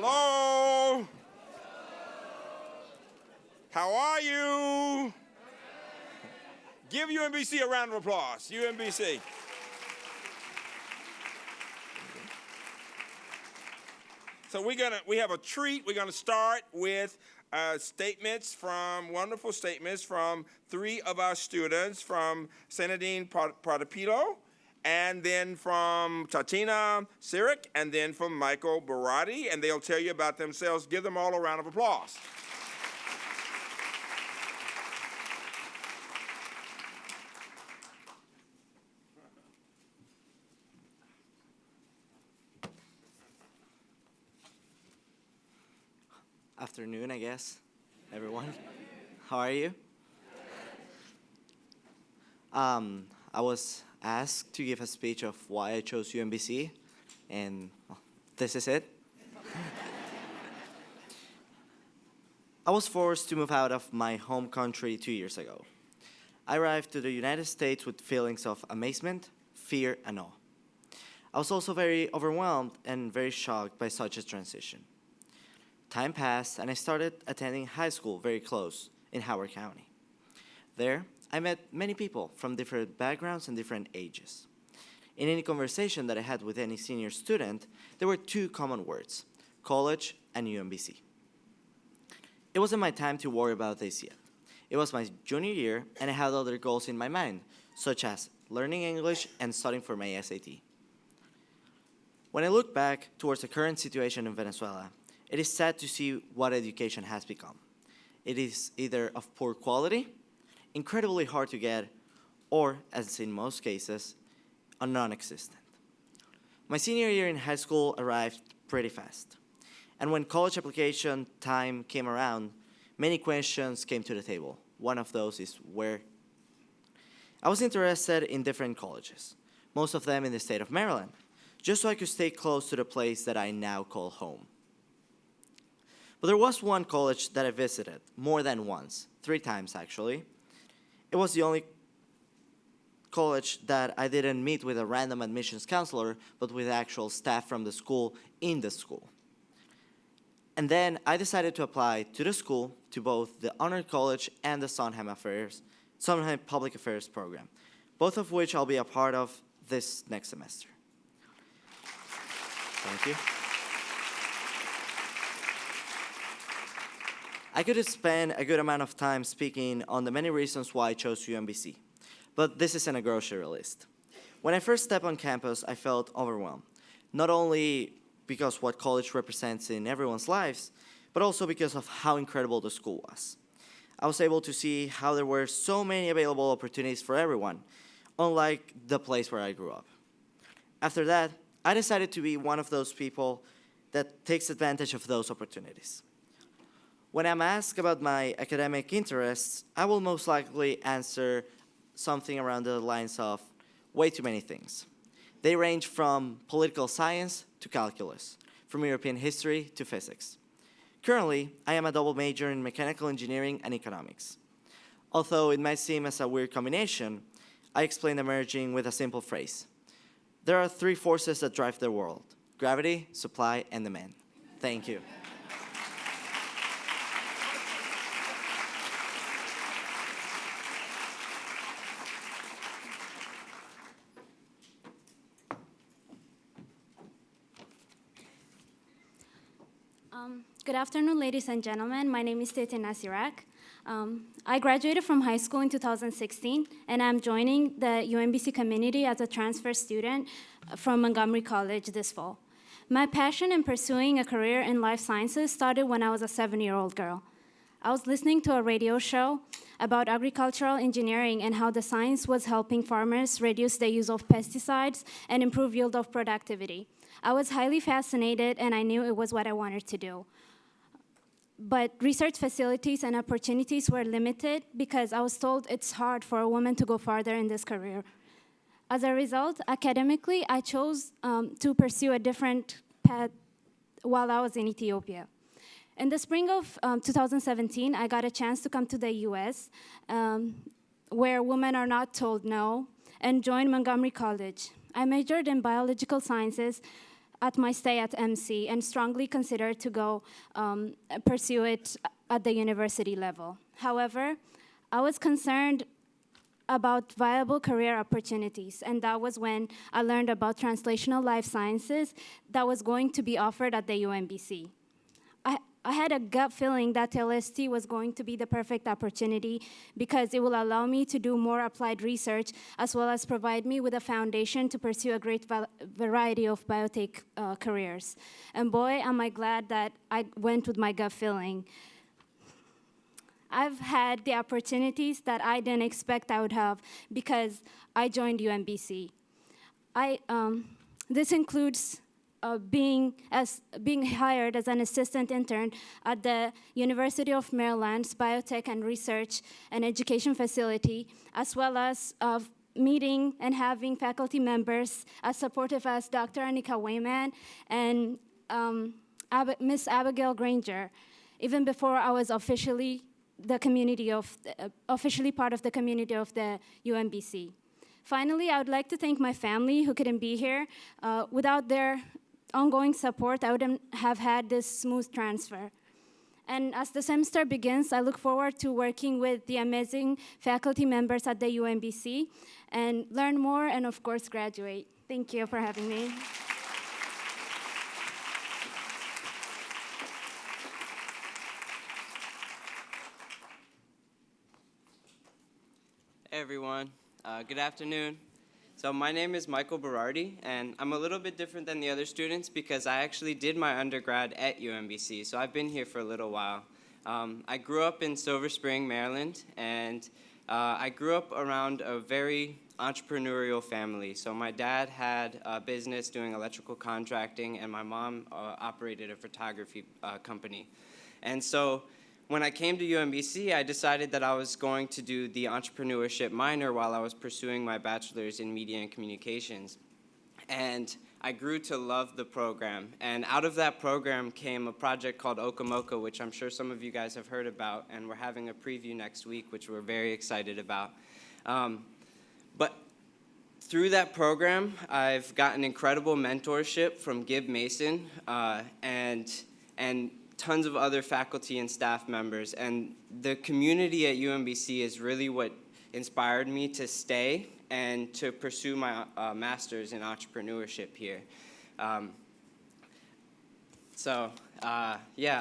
Hello? How are you? Give UMBC a round of applause. UMBC. So we have a treat. We're gonna start with wonderful statements from three of our students, from Senadine Pradapilo, and then from Tatina Sirik, and then from Michael Barati, and they'll tell you about themselves. Give them all a round of applause. Afternoon, I guess, everyone. How are you? I was asked to give a speech of why I chose UMBC, and well, this is it. I was forced to move out of my home country 2 years ago. I arrived to the United States with feelings of amazement, fear, and awe. I was also very overwhelmed and very shocked by such a transition. Time passed, and I started attending high school very close in Howard County. There, I met many people from different backgrounds and different ages. In any conversation that I had with any senior student, there were two common words: college and UMBC. It wasn't my time to worry about this yet. It was my junior year, and I had other goals in my mind, such as learning English and studying for my SAT. When I look back towards the current situation in Venezuela, it is sad to see what education has become. It is either of poor quality, incredibly hard to get, or, as in most cases, non-existent. My senior year in high school arrived pretty fast. And when college application time came around, many questions came to the table. One of those is where. I was interested in different colleges, most of them in the state of Maryland, just so I could stay close to the place that I now call home. But there was one college that I visited more than once, 3 times actually. It was the only college that I didn't meet with a random admissions counselor, but with actual staff from the school in the school. And then I decided to apply to the school, to both the Honor College and the Sondheim Public Affairs program, both of which I'll be a part of this next semester. Thank you. I could spend a good amount of time speaking on the many reasons why I chose UMBC, but this isn't a grocery list. When I first stepped on campus, I felt overwhelmed, not only because what college represents in everyone's lives, but also because of how incredible the school was. I was able to see how there were so many available opportunities for everyone, unlike the place where I grew up. After that, I decided to be one of those people that takes advantage of those opportunities. When I'm asked about my academic interests, I will most likely answer something around the lines of way too many things. They range from political science to calculus, from European history to physics. Currently, I am a double major in mechanical engineering and economics. Although it might seem as a weird combination, I explain the merging with a simple phrase. There are 3 forces that drive the world: gravity, supply, and demand. Thank you. Good afternoon, ladies and gentlemen. My name is Tatina Sirak. I graduated from high school in 2016, and I'm joining the UMBC community as a transfer student from Montgomery College this fall. My passion in pursuing a career in life sciences started when I was a 7-year-old girl. I was listening to a radio show about agricultural engineering and how the science was helping farmers reduce the use of pesticides and improve yield of productivity. I was highly fascinated, and I knew it was what I wanted to do. But research facilities and opportunities were limited because I was told it's hard for a woman to go farther in this career. As a result, academically, I chose to pursue a different path while I was in Ethiopia. In the spring of 2017, I got a chance to come to the US, where women are not told no, and join Montgomery College. I majored in biological sciences, at my stay at MC and strongly considered to go pursue it at the university level. However, I was concerned about viable career opportunities, and that was when I learned about translational life sciences that was going to be offered at the UMBC. I had a gut feeling that LST was going to be the perfect opportunity because it will allow me to do more applied research as well as provide me with a foundation to pursue a great variety of biotech careers. And boy, am I glad that I went with my gut feeling. I've had the opportunities that I didn't expect I would have because I joined UMBC. This includes being hired as an assistant intern at the University of Maryland's Biotech and Research and Education Facility, as well as meeting and having faculty members as supportive as Dr. Anika Wayman and Miss Abigail Granger, even before I was officially part of the community of the UMBC. Finally, I would like to thank my family who couldn't be here. Without their ongoing support, I wouldn't have had this smooth transfer. And as the semester begins, I look forward to working with the amazing faculty members at the UMBC and learn more and, of course, graduate. Thank you for having me. Hey everyone, good afternoon. So my name is Michael Berardi, and I'm a little bit different than the other students because I actually did my undergrad at UMBC, so I've been here for a little while. I grew up in Silver Spring, Maryland, and I grew up around a very entrepreneurial family. So my dad had a business doing electrical contracting, and my mom operated a photography company. And so when I came to UMBC, I decided that I was going to do the entrepreneurship minor while I was pursuing my bachelor's in media and communications. And I grew to love the program. And out of that program came a project called Okamoka, which I'm sure some of you guys have heard about, and we're having a preview next week, which we're very excited about. But through that program, I've gotten incredible mentorship from Gib Mason and tons of other faculty and staff members, and the community at UMBC is really what inspired me to stay and to pursue my master's in entrepreneurship here. Yeah,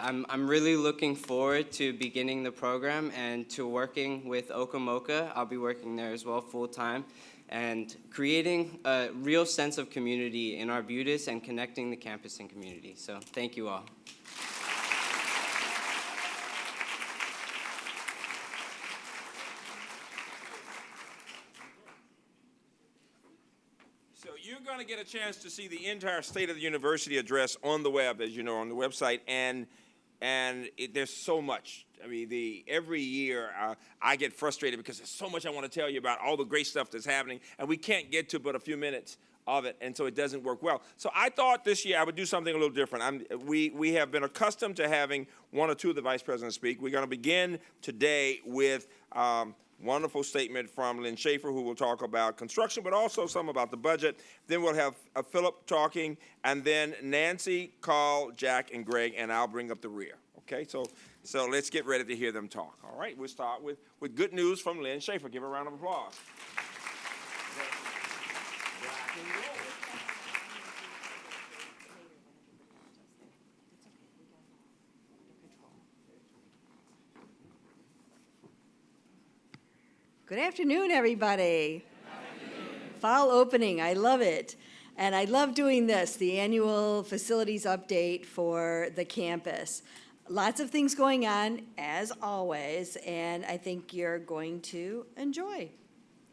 I'm really looking forward to beginning the program and to working with Okamoka. I'll be working there as well full-time, and creating a real sense of community in Arbutus and connecting the campus and community. So thank you all. So you're going to get a chance to see the entire State of the University address on the web, as you know, on the website, and there's so much. I mean, every year I get frustrated because there's so much I want to tell you about all the great stuff that's happening, and we can't get to but a few minutes of it, and so it doesn't work well. So I thought this year I would do something a little different. We have been accustomed to having one or two of the vice presidents speak. We're going to begin today with wonderful statement from Lynn Schaefer, who will talk about construction, but also some about the budget. Then we'll have Philip talking, and then Nancy, Carl, Jack, and Greg, and I'll bring up the rear. Okay, so let's get ready to hear them talk. All right, we'll start with good news from Lynn Schaefer. Give her a round of applause. Good afternoon, everybody. Good afternoon. Fall opening, I love it. And I love doing this, the annual facilities update for the campus. Lots of things going on, as always, and I think you're going to enjoy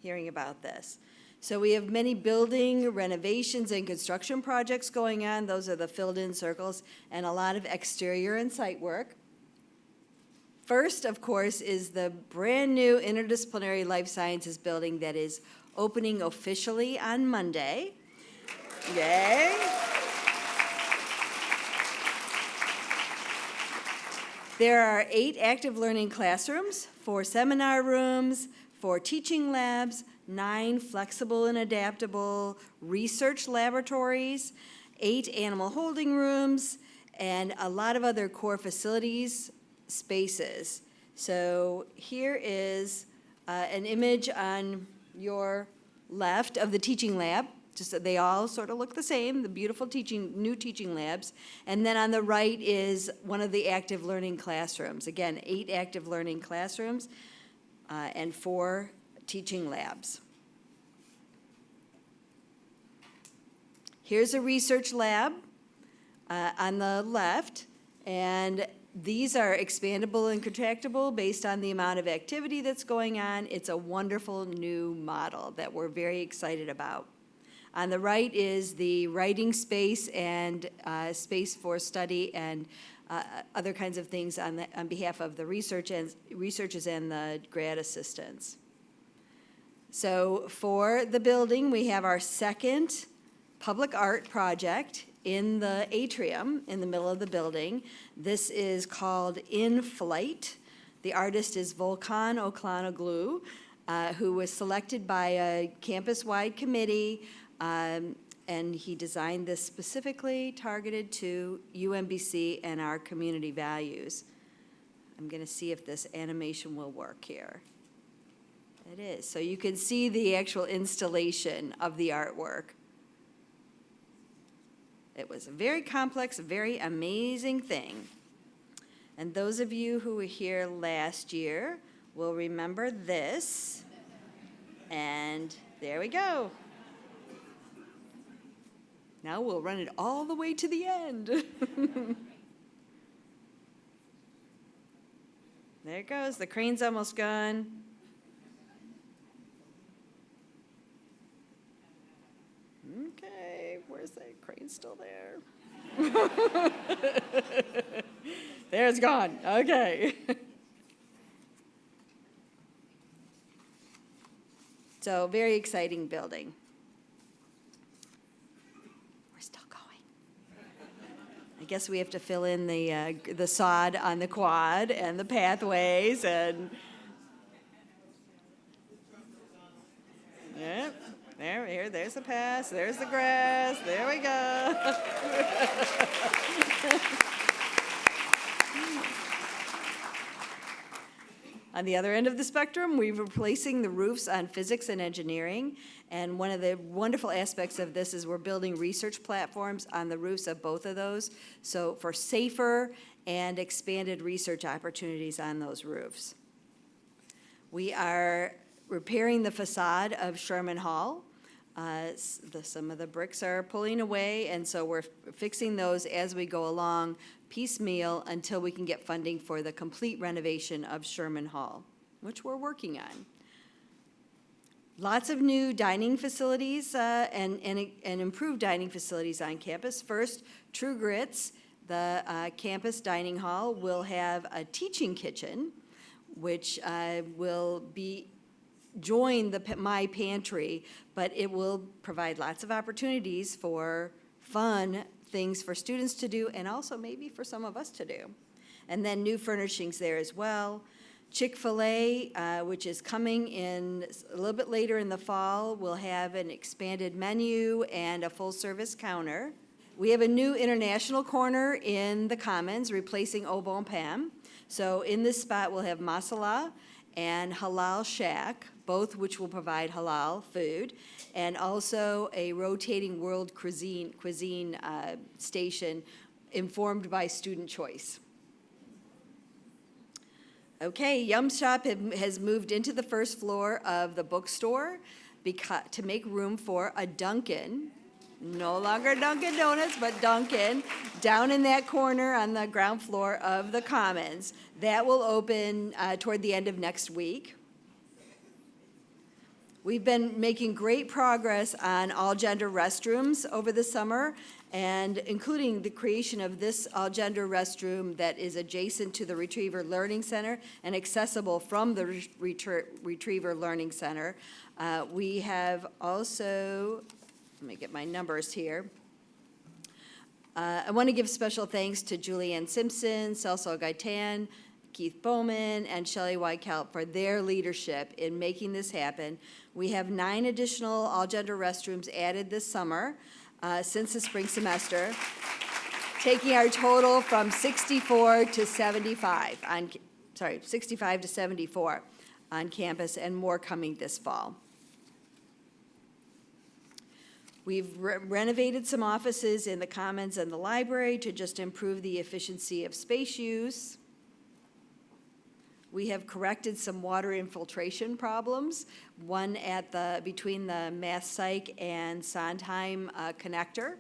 hearing about this. So we have many building renovations and construction projects going on. Those are the filled-in circles, and a lot of exterior and site work. First, of course, is the brand-new interdisciplinary life sciences building that is opening officially on Monday. Yay! There are 8 active learning classrooms, 4 seminar rooms, 4 teaching labs, 9 flexible and adaptable research laboratories, 8 animal holding rooms, and a lot of other core facilities spaces. So here is an image on your left of the teaching lab. Just that they all sort of look the same, the beautiful new teaching labs. And then on the right is one of the active learning classrooms. Again, 8 active learning classrooms and 4 teaching labs. Here's a research lab on the left, and these are expandable and contractible based on the amount of activity that's going on. It's a wonderful new model that we're very excited about. On the right is the writing space and space for study and other kinds of things on behalf of the researchers and the grad assistants. So for the building, we have our second public art project in the atrium in the middle of the building. This is called In Flight. The artist is Volkan Oklanoglu, who was selected by a campus-wide committee, and he designed this specifically targeted to UMBC and our community values. I'm going to see if this animation will work here. It is. So you can see the actual installation of the artwork. It was a very complex, very amazing thing. And those of you who were here last year will remember this. And there we go. Now we'll run it all the way to the end. There it goes. The crane's almost gone. Okay, where's that crane still there? There it's gone. Okay. So very exciting building. We're still going. I guess we have to fill in the sod on the quad and the pathways and. Yep. There's the pass, there's the grass, there we go. On the other end of the spectrum, we're replacing the roofs on physics and engineering. And one of the wonderful aspects of this is we're building research platforms on the roofs of both of those. So for safer and expanded research opportunities on those roofs. We are repairing the facade of Sherman Hall. Some of the bricks are pulling away, and so we're fixing those as we go along, piecemeal, until we can get funding for the complete renovation of Sherman Hall, which we're working on. Lots of new dining facilities and improved dining facilities on campus. First, True Grits, the campus dining hall, will have a teaching kitchen, which will join the My Pantry, but it will provide lots of opportunities for fun things for students to do and also maybe for some of us to do. And then new furnishings there as well. Chick-fil-A, which is coming in a little bit later in the fall, will have an expanded menu and a full-service counter. We have a new international corner in the Commons, replacing Au Bon Pain. So in this spot, we'll have Masala and Halal Shack, both which will provide halal food, and also a rotating world cuisine station informed by student choice. Okay, Yum Shop has moved into the first floor of the bookstore to make room for a Dunkin', no longer Dunkin' Donuts, but Dunkin', down in that corner on the ground floor of the Commons. That will open toward the end of next week. We've been making great progress on all-gender restrooms over the summer, and including the creation of this all-gender restroom that is adjacent to the Retriever Learning Center and accessible from the Retriever Learning Center. We have also, let me get my numbers here. I want to give special thanks to Julianne Simpson, Celso Gaitan, Keith Bowman, and Shelley Weikelp for their leadership in making this happen. We have 9 additional all-gender restrooms added this summer. since the spring semester, taking our total from 64 to 75 65 to 74 on campus, and more coming this fall. We've renovated some offices in the Commons and the library to just improve the efficiency of space use. We have corrected some water infiltration problems, one between the Math Psych and Sondheim connector.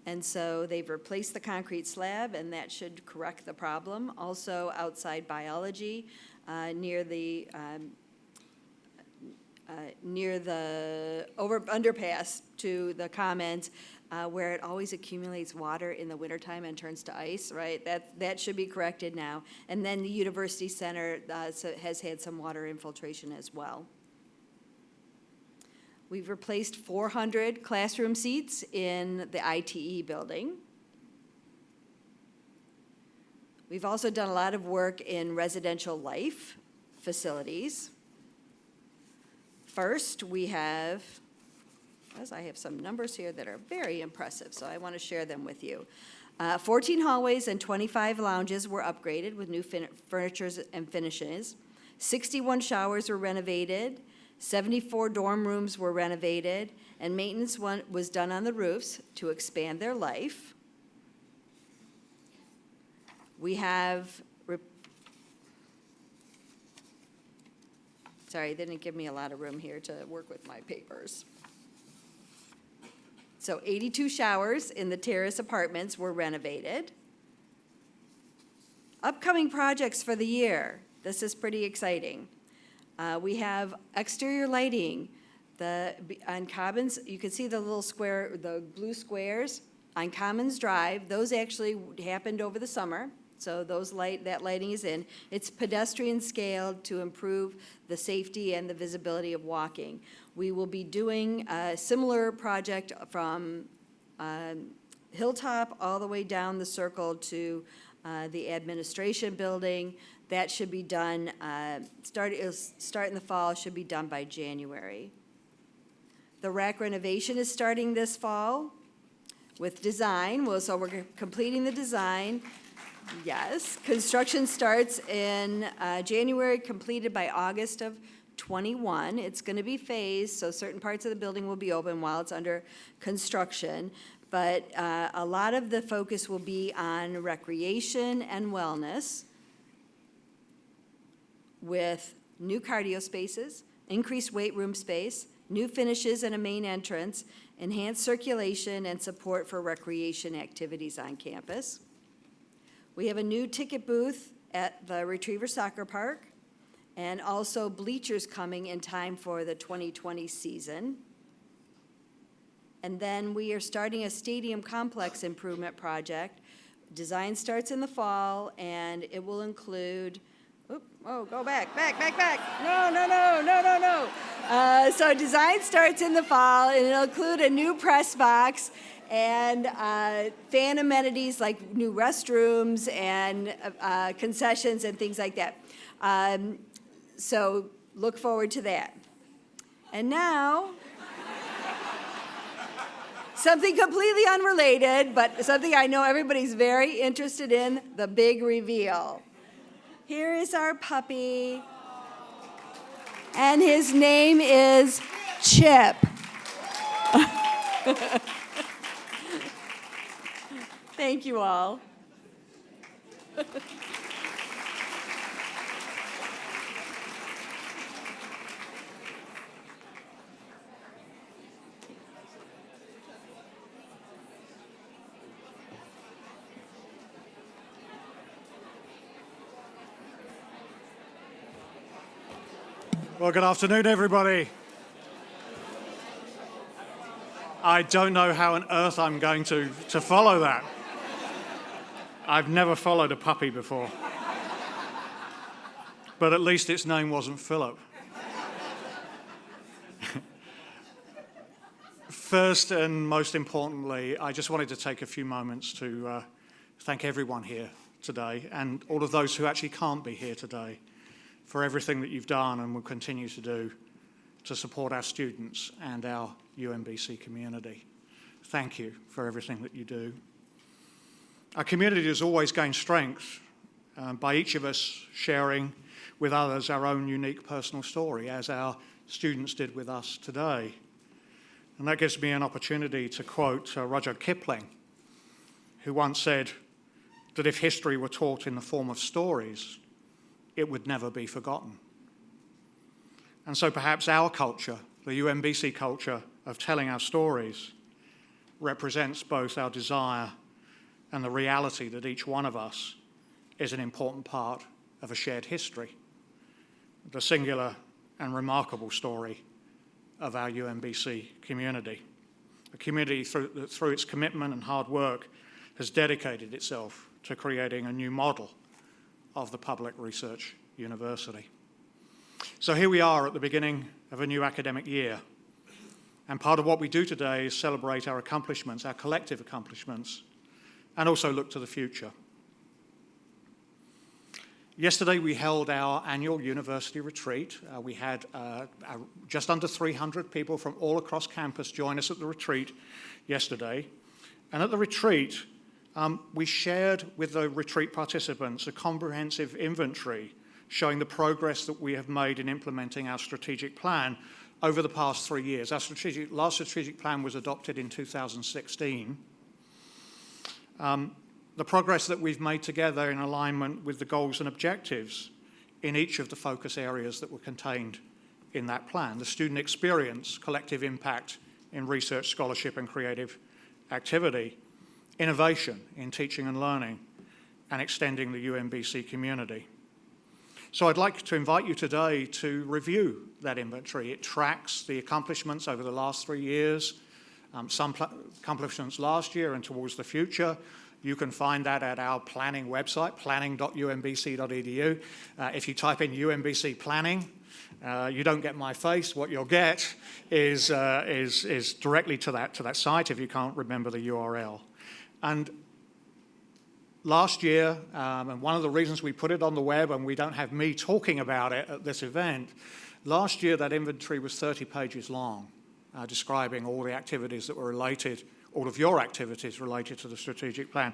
And so they've replaced the concrete slab, and that should correct the problem. Also, outside biology, near the underpass to the Commons, where it always accumulates water in the wintertime and turns to ice, right? That should be corrected now. And then the University Center has had some water infiltration as well. We've replaced 400 classroom seats in the ITE building. We've also done a lot of work in residential life facilities. First, we have, I have some numbers here that are very impressive, so I want to share them with you. 14 hallways and 25 lounges were upgraded with new furniture and finishes. 61 showers were renovated. 74 dorm rooms were renovated, and maintenance was done on the roofs to expand their life. We have, sorry, they didn't give me a lot of room here to work with my papers. So 82 showers in the terrace apartments were renovated. Upcoming projects for the year. This is pretty exciting. We have exterior lighting. On Commons, you can see the little square, the blue squares on Commons Drive. Those actually happened over the summer, so that lighting is in. It's pedestrian scaled to improve the safety and the visibility of walking. We will be doing a similar project from Hilltop all the way down the circle to the administration building. That should be done, start in the fall, should be done by January. The RAC renovation is starting this fall with design. So we're completing the design. Yes, construction starts in January, completed by August of '21. It's going to be phased, so certain parts of the building will be open while it's under construction. But a lot of the focus will be on recreation and wellness, with new cardio spaces, increased weight room space, new finishes and a main entrance, enhanced circulation and support for recreation activities on campus. We have a new ticket booth at the Retriever Soccer Park, and also bleachers coming in time for the 2020 season. And then we are starting a stadium complex improvement project. Design starts in the fall, and it will include, go back. No. So design starts in the fall, and it'll include a new press box and fan amenities like new restrooms and concessions and things like that. So look forward to that. And now, something completely unrelated, but something I know everybody's very interested in, the big reveal. Here is our puppy, and his name is Chip. Thank you all. Well, good afternoon, everybody. I don't know how on earth I'm going to follow that. I've never followed a puppy before. But at least its name wasn't Philip. First and most importantly, I just wanted to take a few moments to thank everyone here today, and all of those who actually can't be here today, for everything that you've done and will continue to do to support our students and our UMBC community. thank you for everything that you do. Our community has always gained strength by each of us sharing with others our own unique personal story, as our students did with us today. And that gives me an opportunity to quote Rudyard Kipling, who once said that if history were taught in the form of stories, it would never be forgotten. And so perhaps our culture, the UMBC culture of telling our stories, represents both our desire and the reality that each one of us is an important part of a shared history, the singular and remarkable story of our UMBC community. A community through its commitment and hard work has dedicated itself to creating a new model of the public research university. So here we are at the beginning of a new academic year. And part of what we do today is celebrate our accomplishments, our collective accomplishments, and also look to the future. Yesterday, we held our annual university retreat. We had just under 300 people from all across campus join us at the retreat yesterday. And at the retreat, we shared with the retreat participants a comprehensive inventory showing the progress that we have made in implementing our strategic plan over the past 3 years. Our last strategic plan was adopted in 2016. The progress that we've made together in alignment with the goals and objectives in each of the focus areas that were contained in that plan: the student experience, collective impact in research, scholarship and creative activity, innovation in teaching and learning, and extending the UMBC community. So I'd like to invite you today to review that inventory. It tracks the accomplishments over the last 3 years, some accomplishments last year and towards the future. You can find that at our planning website, planning.umbc.edu. If you type in UMBC planning, you don't get my face. What you'll get is directly to that site if you can't remember the URL. And last year, and one of the reasons we put it on the web and we don't have me talking about it at this event, last year that inventory was 30 pages long, describing all the activities that were related, all of your activities related to the strategic plan.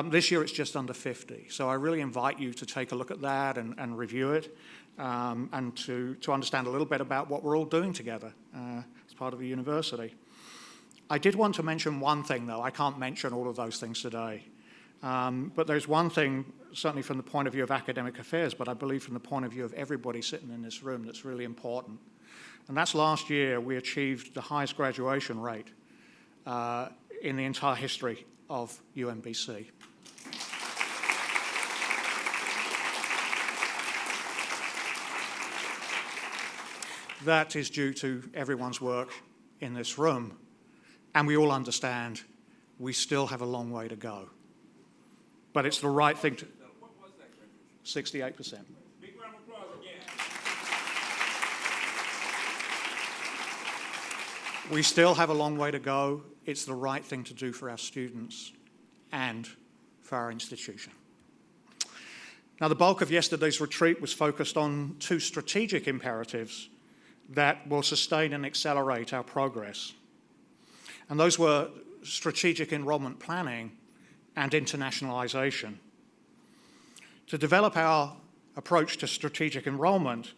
This year it's just under 50. So I really invite you to take a look at that and review it, and to understand a little bit about what we're all doing together as part of the university. I did want to mention one thing, though. I can't mention all of those things today. But there's one thing, certainly from the point of view of academic affairs, but I believe from the point of view of everybody sitting in this room, that's really important. And that's last year we achieved the highest graduation rate in the entire history of UMBC. That is due to everyone's work in this room. And we all understand we still have a long way to go. But it's the right thing to... What was that graduation? 68%. Big round of applause again. We still have a long way to go. It's the right thing to do for our students and for our institution. Now, the bulk of yesterday's retreat was focused on 2 strategic imperatives that will sustain and accelerate our progress. And those were strategic enrollment planning and internationalization. To develop our approach to strategic enrollment,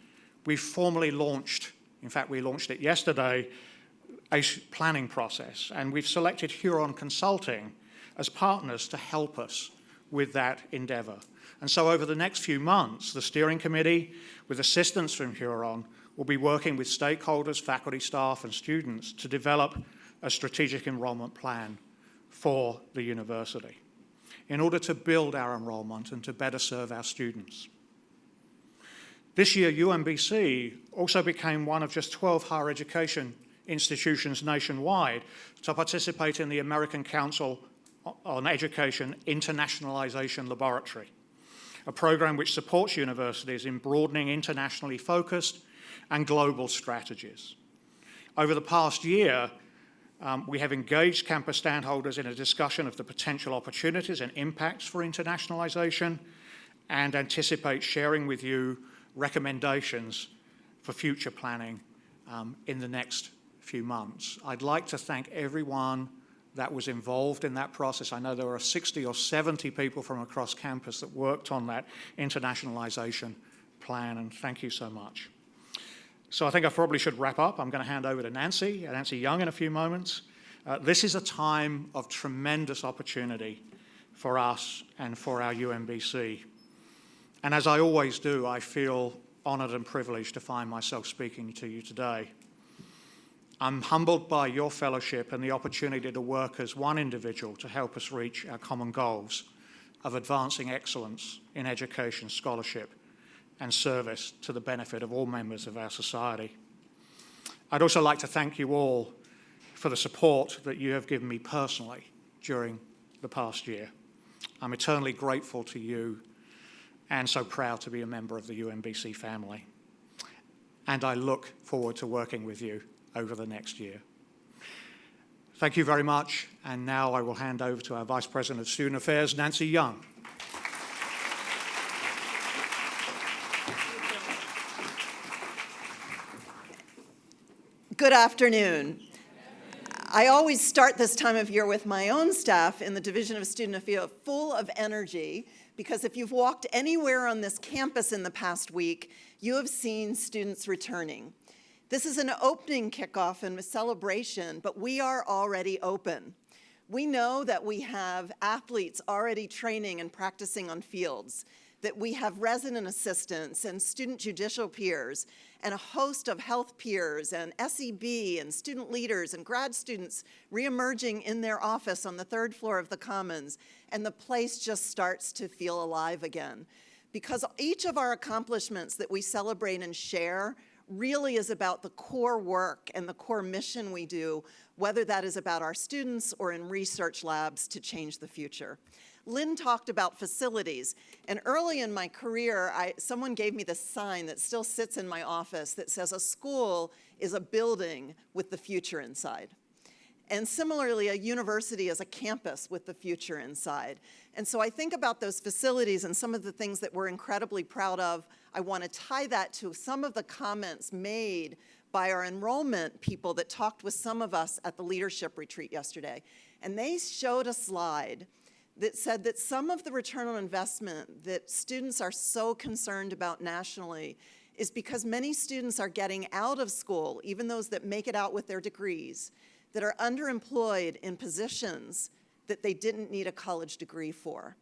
we formally launched, in fact, we launched it yesterday, a planning process, and we've selected Huron Consulting as partners to help us with that endeavor. And so over the next few months, the steering committee, with assistance from Huron, will be working with stakeholders, faculty, staff, and students to develop a strategic enrollment plan for the university in order to build our enrollment and to better serve our students. This year, UMBC also became one of just 12 higher education institutions nationwide to participate in the American Council on Education Internationalization Laboratory, a program which supports universities in broadening internationally focused and global strategies. Over the past year, we have engaged campus standholders in a discussion of the potential opportunities and impacts for internationalization and anticipate sharing with you recommendations for future planning in the next few months. I'd like to thank everyone that was involved in that process. I know there were 60 or 70 people from across campus that worked on that internationalization plan, and thank you so much. So I think I probably should wrap up. I'm going to hand over to Nancy Young in a few moments. This is a time of tremendous opportunity for us and for our UMBC. And as I always do, I feel honored and privileged to find myself speaking to you today. I'm humbled by your fellowship and the opportunity to work as one individual to help us reach our common goals of advancing excellence in education, scholarship, and service to the benefit of all members of our society. I'd also like to thank you all for the support that you have given me personally during the past year. I'm eternally grateful to you and so proud to be a member of the UMBC family. And I look forward to working with you over the next year. Thank you very much, and now I will hand over to our Vice President of Student Affairs, Nancy Young. Good afternoon. I always start this time of year with my own staff in the Division of Student Affairs full of energy, because if you've walked anywhere on this campus in the past week, you have seen students returning. This is an opening kickoff and a celebration, but we are already open. We know that we have athletes already training and practicing on fields, that we have resident assistants and student judicial peers, and a host of health peers and SEB and student leaders and grad students reemerging in their office on the third floor of the Commons, and the place just starts to feel alive again. Because each of our accomplishments that we celebrate and share really is about the core work and the core mission we do, whether that is about our students or in research labs to change the future. Lynn talked about facilities, and early in my career, someone gave me this sign that still sits in my office that says, "A school is a building with the future inside." And similarly, a university is a campus with the future inside. And so I think about those facilities and some of the things that we're incredibly proud of. I want to tie that to some of the comments made by our enrollment people that talked with some of us at the leadership retreat yesterday. And they showed a slide that said that some of the return on investment that students are so concerned about nationally is because many students are getting out of school, even those that make it out with their degrees, that are underemployed in positions that they didn't need a college degree for.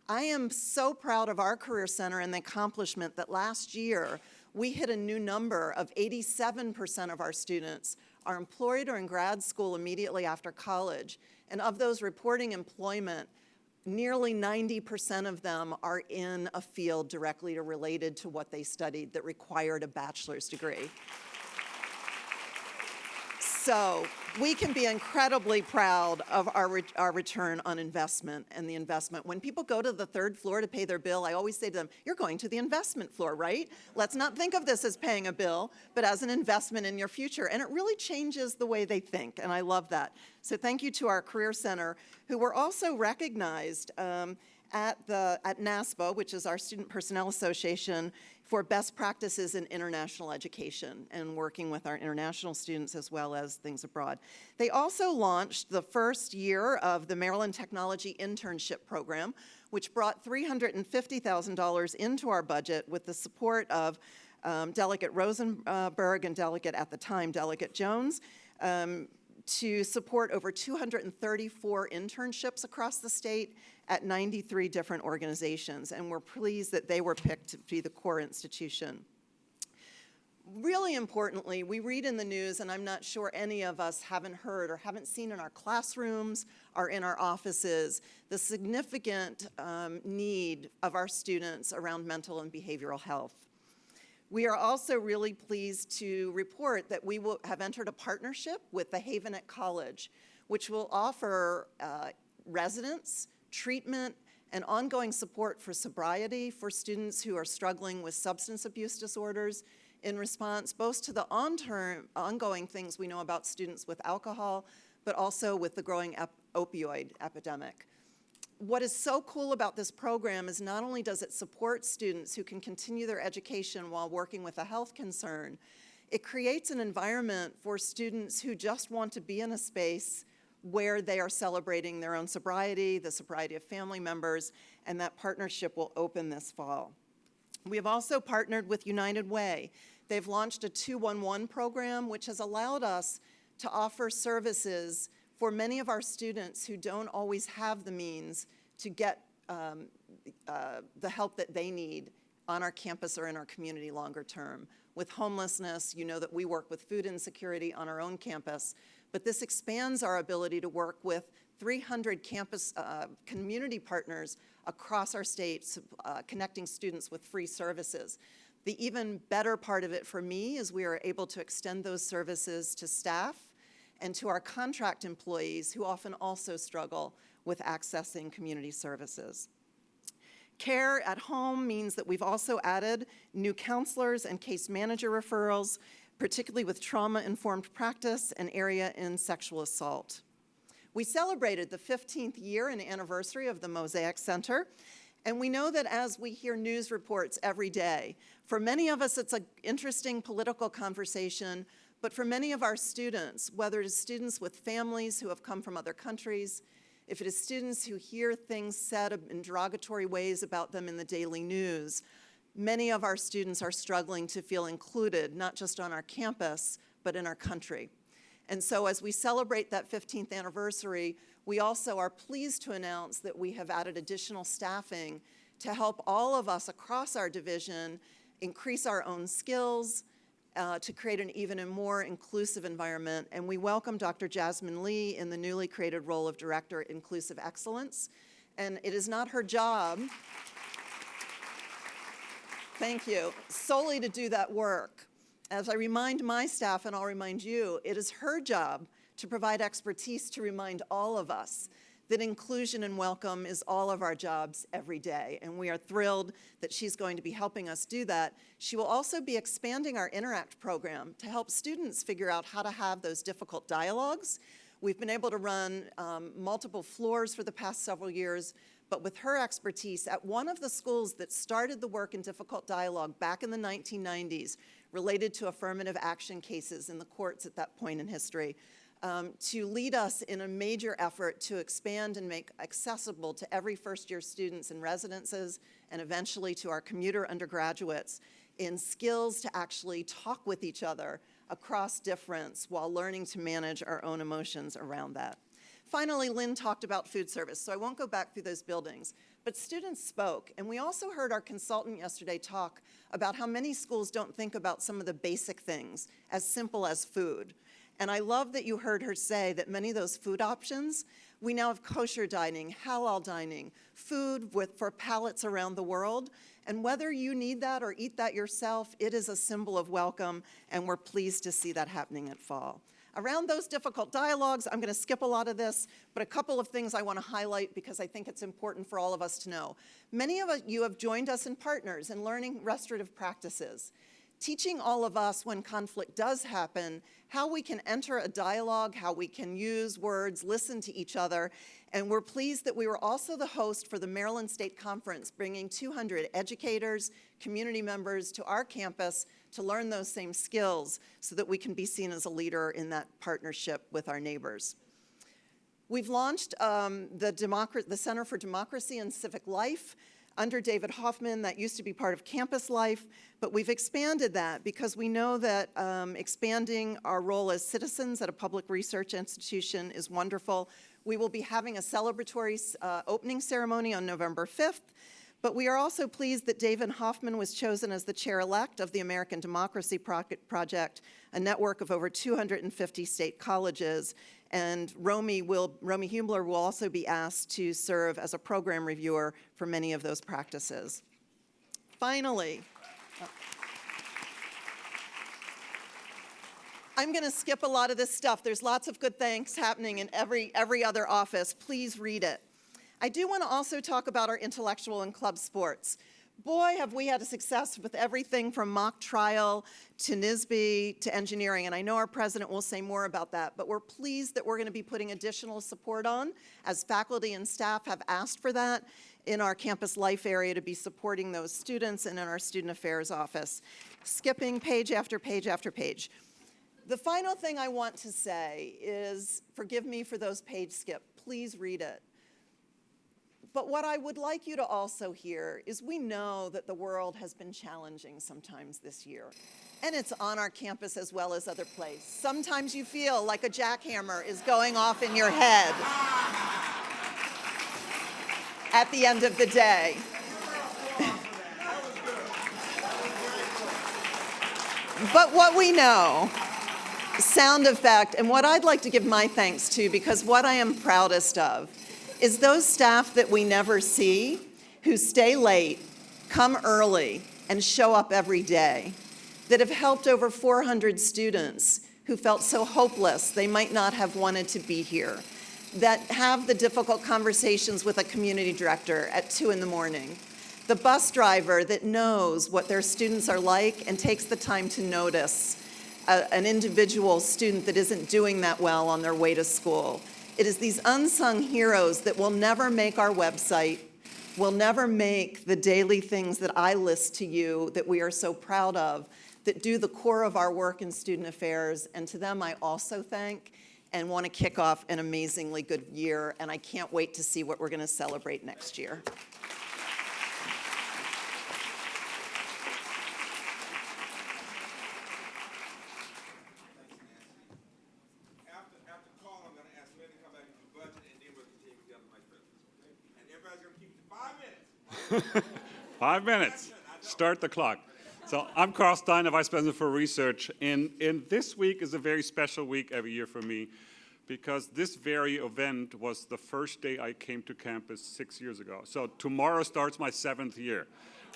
I am so proud of our Career Center and the accomplishment that last year we hit a new number of 87% of our students are employed or in grad school immediately after college. And of those reporting employment, nearly 90% of them are in a field directly related to what they studied that required a bachelor's degree. So we can be incredibly proud of our return on investment and the investment. When people go to the third floor to pay their bill, I always say to them, you're going to the investment floor, right? Let's not think of this as paying a bill, but as an investment in your future. And it really changes the way they think, and I love that. So thank you to our Career Center, who were also recognized at NASPA, which is our Student Personnel Association, for best practices in international education and working with our international students as well as things abroad. They also launched the first year of the Maryland Technology Internship Program, which brought $350,000 into our budget with the support of Delegate Rosenberg and Delegate at the time, Delegate Jones, to support over 234 internships across the state at 93 different organizations, and we're pleased that they were picked to be the core institution. Really importantly, we read in the news, and I'm not sure any of us haven't heard or haven't seen in our classrooms or in our offices, the significant need of our students around mental and behavioral health. We are also really pleased to report that we will have entered a partnership with the Havenet College, which will offer residents, treatment, and ongoing support for sobriety for students who are struggling with substance abuse disorders in response both to the ongoing things we know about students with alcohol, but also with the growing opioid epidemic. What is so cool about this program is not only does it support students who can continue their education while working with a health concern, it creates an environment for students who just want to be in a space where they are celebrating their own sobriety, the sobriety of family members, and that partnership will open this fall. We have also partnered with United Way. They've launched a 211 program, which has allowed us to offer services for many of our students who don't always have the means to get the help that they need on our campus or in our community longer term. With homelessness, you know that we work with food insecurity on our own campus, but this expands our ability to work with 300 campus community partners across our states, connecting students with free services. The even better part of it for me is we are able to extend those services to staff and to our contract employees who often also struggle with accessing community services. Care at home means that we've also added new counselors and case manager referrals, particularly with trauma-informed practice and area in sexual assault. We celebrated the 15th year and anniversary of the Mosaic Center, and we know that as we hear news reports every day, for many of us it's an interesting political conversation, but for many of our students, whether it is students with families who have come from other countries, if it is students who hear things said in derogatory ways about them in the daily news, many of our students are struggling to feel included, not just on our campus, but in our country. And so as we celebrate that 15th anniversary, we also are pleased to announce that we have added additional staffing to help all of us across our division increase our own skills, to create an even more inclusive environment. And we welcome Dr. Jasmine Lee in the newly created role of Director Inclusive Excellence. And it is not her job, thank you, solely to do that work. As I remind my staff, and I'll remind you, it is her job to provide expertise to remind all of us that inclusion and welcome is all of our jobs every day, and we are thrilled that she's going to be helping us do that. She will also be expanding our Interact program to help students figure out how to have those difficult dialogues. We've been able to run multiple floors for the past several years, but with her expertise at one of the schools that started the work in difficult dialogue back in the 1990s related to affirmative action cases in the courts at that point in history, to lead us in a major effort to expand and make accessible to every first-year students in residences and eventually to our commuter undergraduates in skills to actually talk with each other across difference while learning to manage our own emotions around that. Finally, Lynn talked about food service, so I won't go back through those buildings, but students spoke, and we also heard our consultant yesterday talk about how many schools don't think about some of the basic things as simple as food. And I love that you heard her say that many of those food options, we now have kosher dining, halal dining, food for palates around the world. And whether you need that or eat that yourself, it is a symbol of welcome, and we're pleased to see that happening at fall. Around those difficult dialogues, I'm going to skip a lot of this, but a couple of things I want to highlight because I think it's important for all of us to know. Many of you have joined us in Partners in learning restorative practices, teaching all of us when conflict does happen, how we can enter a dialogue, how we can use words, listen to each other. And we're pleased that we were also the host for the Maryland State Conference, bringing 200 educators, community members to our campus to learn those same skills so that we can be seen as a leader in that partnership with our neighbors. We've launched the Center for Democracy and Civic Life under David Hoffman. That used to be part of Campus Life, but we've expanded that because we know that expanding our role as citizens at a public research institution is wonderful. We will be having a celebratory opening ceremony on November 5th, but we are also pleased that David Hoffman was chosen as the chair-elect of the American Democracy Project, a network of over 250 state colleges. And Romy Huebler will also be asked to serve as a program reviewer for many of those practices. Finally, I'm going to skip a lot of this stuff. There's lots of good things happening in every other office. Please read it. I do want to also talk about our intellectual and club sports. Boy, have we had a success with everything from mock trial to NSBE to engineering, and I know our president will say more about that, but we're pleased that we're going to be putting additional support on, as faculty and staff have asked for that, in our campus life area to be supporting those students and in our student affairs office. Skipping page after page after page. The final thing I want to say is, forgive me for those page skip, please read it. But what I would like you to also hear is we know that the world has been challenging sometimes this year. And it's on our campus as well as other places. Sometimes you feel like a jackhammer is going off in your head at the end of the day. But what we know, sound effect, and what I'd like to give my thanks to, because what I am proudest of, is those staff that we never see, who stay late, come early, and show up every day, that have helped over 400 students who felt so hopeless they might not have wanted to be here, that have the difficult conversations with a community director at 2 in the morning, the bus driver that knows what their students are like and takes the time to notice an individual student that isn't doing that well on their way to school. It is these unsung heroes that will never make our website, will never make the daily things that I list to you that we are so proud of, that do the core of our work in student affairs. And to them, I also thank and want to kick off an amazingly good year. And I can't wait to see what we're going to celebrate next year. After call, I'm going to ask Lynn to come back and do budget, and then we'll continue with the other vice presidents, okay? And everybody's going to keep it to 5 minutes. 5 minutes. Start the clock. So I'm Carl Stein, the Vice President for Research, and this week is a very special week every year for me because this very event was the first day I came to campus 6 years ago. So tomorrow starts my 7th year,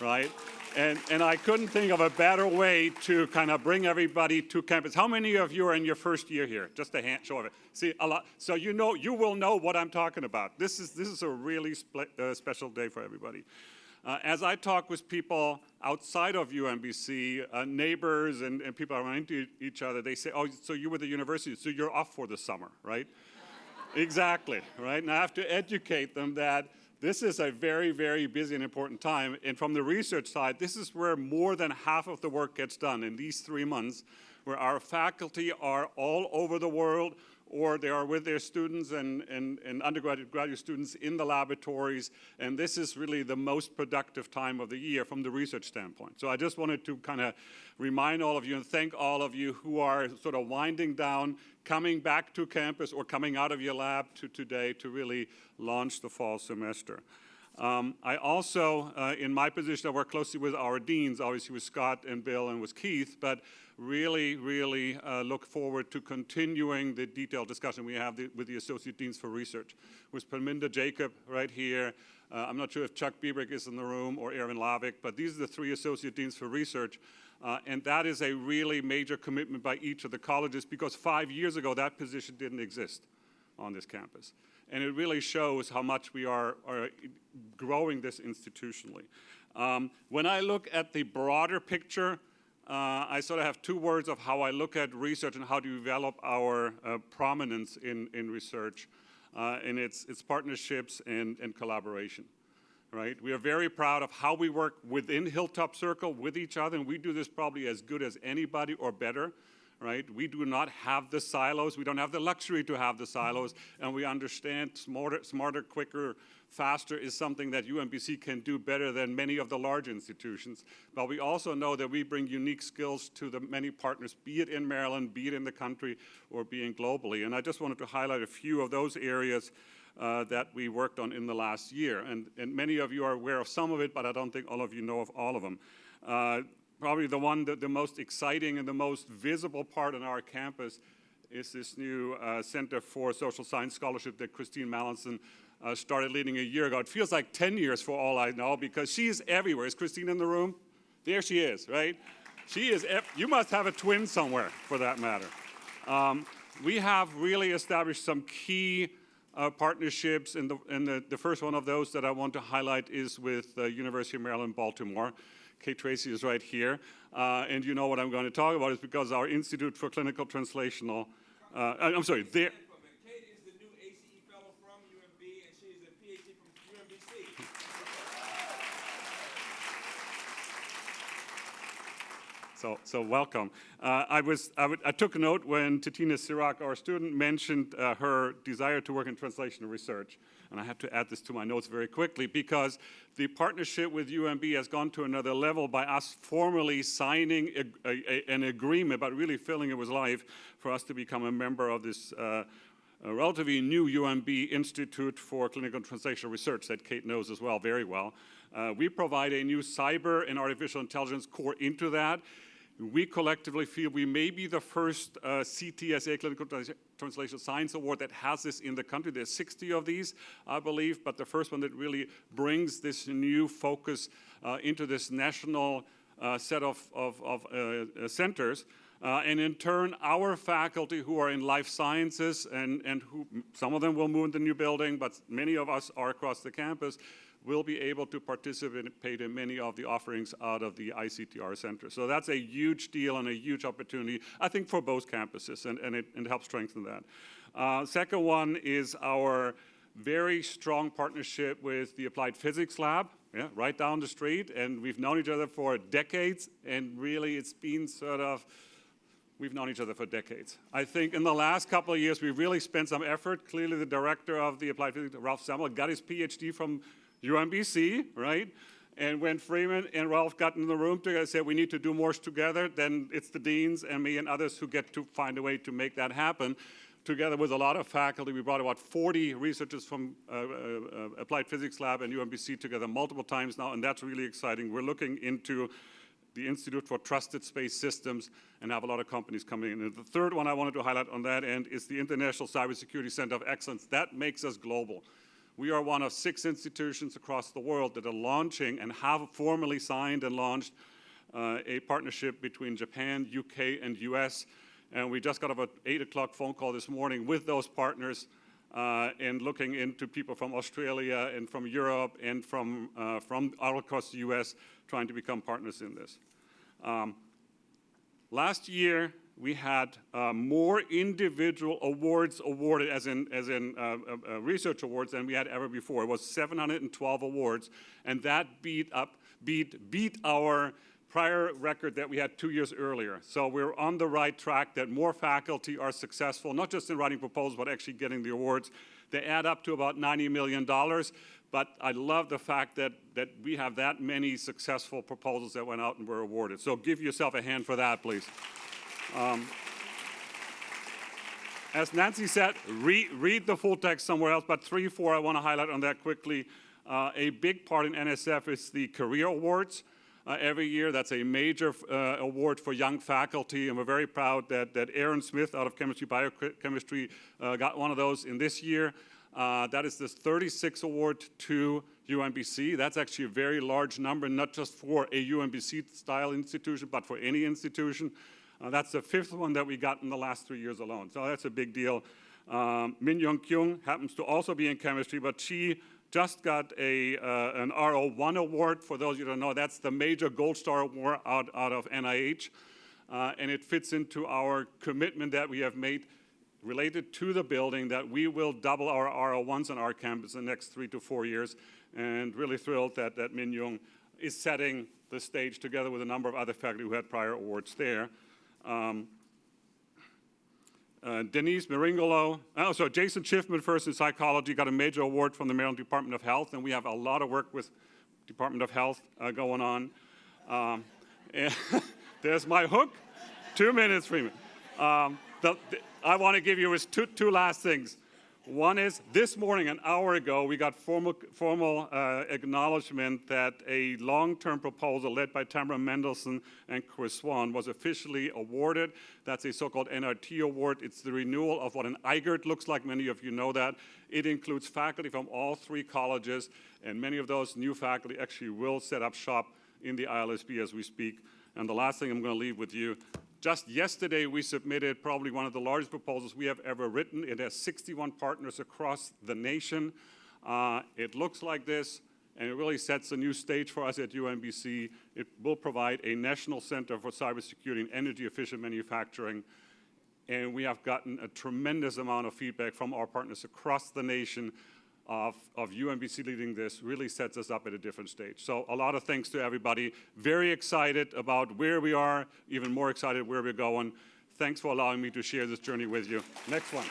right? And I couldn't think of a better way to kind of bring everybody to campus. How many of you are in your first year here? Just a hand show of it. See, a lot. So you will know what I'm talking about. This is a really special day for everybody. As I talk with people outside of UMBC, neighbors and people around each other, they say, oh, so you were the university, so you're off for the summer, right? Exactly, right? And I have to educate them that this is a very, very busy and important time. And from the research side, this is where more than half of the work gets done in these 3 months, where our faculty are all over the world, or they are with their students and undergraduate, graduate students in the laboratories, and this is really the most productive time of the year from the research standpoint. So I just wanted to kind of remind all of you and thank all of you who are sort of winding down, coming back to campus or coming out of your lab to today to really launch the fall semester. I also, in my position, I work closely with our deans, obviously with Scott and Bill and with Keith, but really look forward to continuing the detailed discussion we have with the Associate Deans for Research, with Perminda Jacob right here. I'm not sure if Chuck Biebrick is in the room or Erwin Lavik, but these are the 3 Associate Deans for Research, and that is a really major commitment by each of the colleges because 5 years ago that position didn't exist on this campus. And it really shows how much we are growing this institutionally. When I look at the broader picture, I sort of have 2 words of how I look at research and how to develop our prominence in research, and it's partnerships and collaboration, right? We are very proud of how we work within Hilltop Circle with each other, and we do this probably as good as anybody or better. Right? We do not have the silos. We don't have the luxury to have the silos, and we understand smarter, quicker, faster is something that UMBC can do better than many of the large institutions. But we also know that we bring unique skills to the many partners, be it in Maryland, be it in the country, or being globally. And I just wanted to highlight a few of those areas that we worked on in the last year. And many of you are aware of some of it, but I don't think all of you know of all of them. Probably the most exciting and the most visible part on our campus is this new Center for Social Science Scholarship that Christine Mallinson started leading a year ago. It feels like 10 years for all I know because she is everywhere. Is Christine in the room? There she is, right? She is, you must have a twin somewhere for that matter. We have really established some key partnerships, and the first one of those that I want to highlight is with the University of Maryland, Baltimore. Kate Tracy is right here, and you know what I'm going to talk about is because our Institute for Clinical Translational, I'm sorry, there. Kate is the new ACE fellow from UMB, and she's a PhD from UMBC. So welcome. I took note when Titina Sirac, our student, mentioned her desire to work in translational research. And I have to add this to my notes very quickly because the partnership with UMB has gone to another level by us formally signing an agreement, but really filling it with life, for us to become a member of this a relatively new UMB Institute for Clinical Translational Research that Kate knows as well, very well. We provide a new cyber and artificial intelligence core into that. We collectively feel we may be the first CTSA, Clinical Translational Science Award, that has this in the country. There's 60 of these, I believe, but the first one that really brings this new focus into this national set of centers. And in turn, our faculty who are in life sciences and who, some of them will move in the new building, but many of us are across the campus, will be able to participate in many of the offerings out of the ICTR Center. So that's a huge deal and a huge opportunity, I think, for both campuses, and it helps strengthen that. Second one is our very strong partnership with the Applied Physics Lab, right down the street, and we've known each other for decades, and really it's been sort of, we've known each other for decades. I think in the last couple of years, we've really spent some effort. Clearly, the director of the Applied Physics, Ralph Samuel, got his PhD from UMBC, right? And when Freeman and Ralph got in the room together and said, we need to do more together, then it's the deans and me and others who get to find a way to make that happen. Together with a lot of faculty, we brought about 40 researchers from Applied Physics Lab and UMBC together multiple times now, and that's really exciting. We're looking into the Institute for Trusted Space Systems and have a lot of companies coming in. And the third one I wanted to highlight on that end is the International Cybersecurity Center of Excellence. That makes us global. We are one of 6 institutions across the world that are launching and have formally signed and launched a partnership between Japan, UK, and US. And we just got about 8 o'clock phone call this morning with those partners and looking into people from Australia and from Europe and from all across the US trying to become partners in this. Last year, we had more individual awards awarded, as in research awards, than we had ever before. It was 712 awards, and that beat our prior record that we had 2 years earlier. So we're on the right track that more faculty are successful, not just in writing proposals, but actually getting the awards. They add up to about $90 million, but I love the fact that we have that many successful proposals that went out and were awarded. So give yourself a hand for that, please. As Nancy said, read the full text somewhere else, but 3, 4 I want to highlight on that quickly. A big part in NSF is the Career Awards. Every year, that's a major award for young faculty, and we're very proud that Aaron Smith out of Chemistry Biochemistry got one of those in this year. That is this 36th award to UMBC. That's actually a very large number, not just for a UMBC-style institution, but for any institution. That's the 5th one that we got in the last 3 years alone. So that's a big deal. Min Young Kyung happens to also be in chemistry, but she just got an RO1 award. For those of you who don't know, that's the major Gold Star Award out of NIH. And it fits into our commitment that we have made related to the building that we will double our RO1s on our campus in the next 3 to 4 years. And really thrilled that Min Young is setting the stage together with a number of other faculty who had prior awards there. Denise Maringolo, Jason Schiffman first in psychology got a major award from the Maryland Department of Health, and we have a lot of work with Department of Health going on. There's my hook. 2 minutes, Freeman. I want to give you two last things. One is, this morning, an hour ago, we got formal acknowledgement that a long-term proposal led by Tamara Mendelson and Chris Swan was officially awarded. That's a so-called NRT award. It's the renewal of what an IGERT looks like. Many of you know that. It includes faculty from all 3 colleges, and many of those new faculty actually will set up shop in the ILSB as we speak. And the last thing I'm going to leave with you, just yesterday, we submitted probably one of the largest proposals we have ever written. It has 61 partners across the nation. It looks like this, and it really sets a new stage for us at UMBC. It will provide a national center for cybersecurity and energy-efficient manufacturing. And we have gotten a tremendous amount of feedback from our partners across the nation of UMBC leading this really sets us up at a different stage. So a lot of thanks to everybody. Very excited about where we are, even more excited where we're going. Thanks for allowing me to share this journey with you. Next one.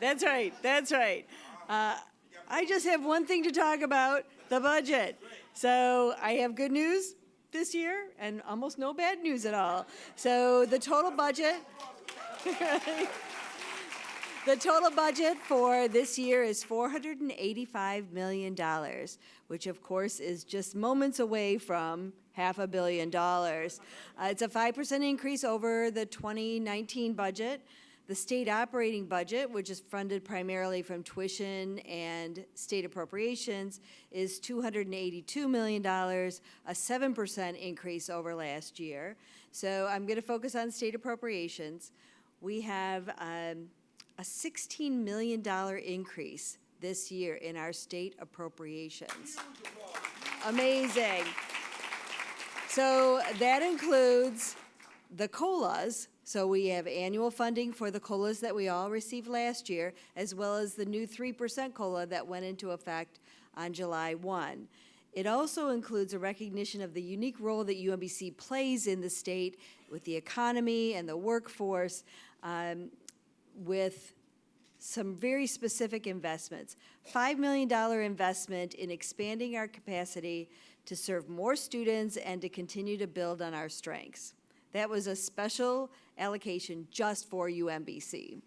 That's right, that's right. I just have one thing to talk about, the budget. So I have good news this year and almost no bad news at all. So the total budget, the total budget for this year is $485 million, which of course is just moments away from $500 million. It's a 5% increase over the 2019 budget. The state operating budget, which is funded primarily from tuition and state appropriations, is $282 million, a 7% increase over last year. So I'm going to focus on state appropriations. We have a $16 million increase this year in our state appropriations. Amazing. So that includes the COLAs. So we have annual funding for the COLAs that we all received last year, as well as the new 3% COLA that went into effect on July 1. It also includes a recognition of the unique role that UMBC plays in the state with the economy and the workforce, with some very specific investments. $5 million investment in expanding our capacity to serve more students and to continue to build on our strengths. That was a special allocation just for UMBC.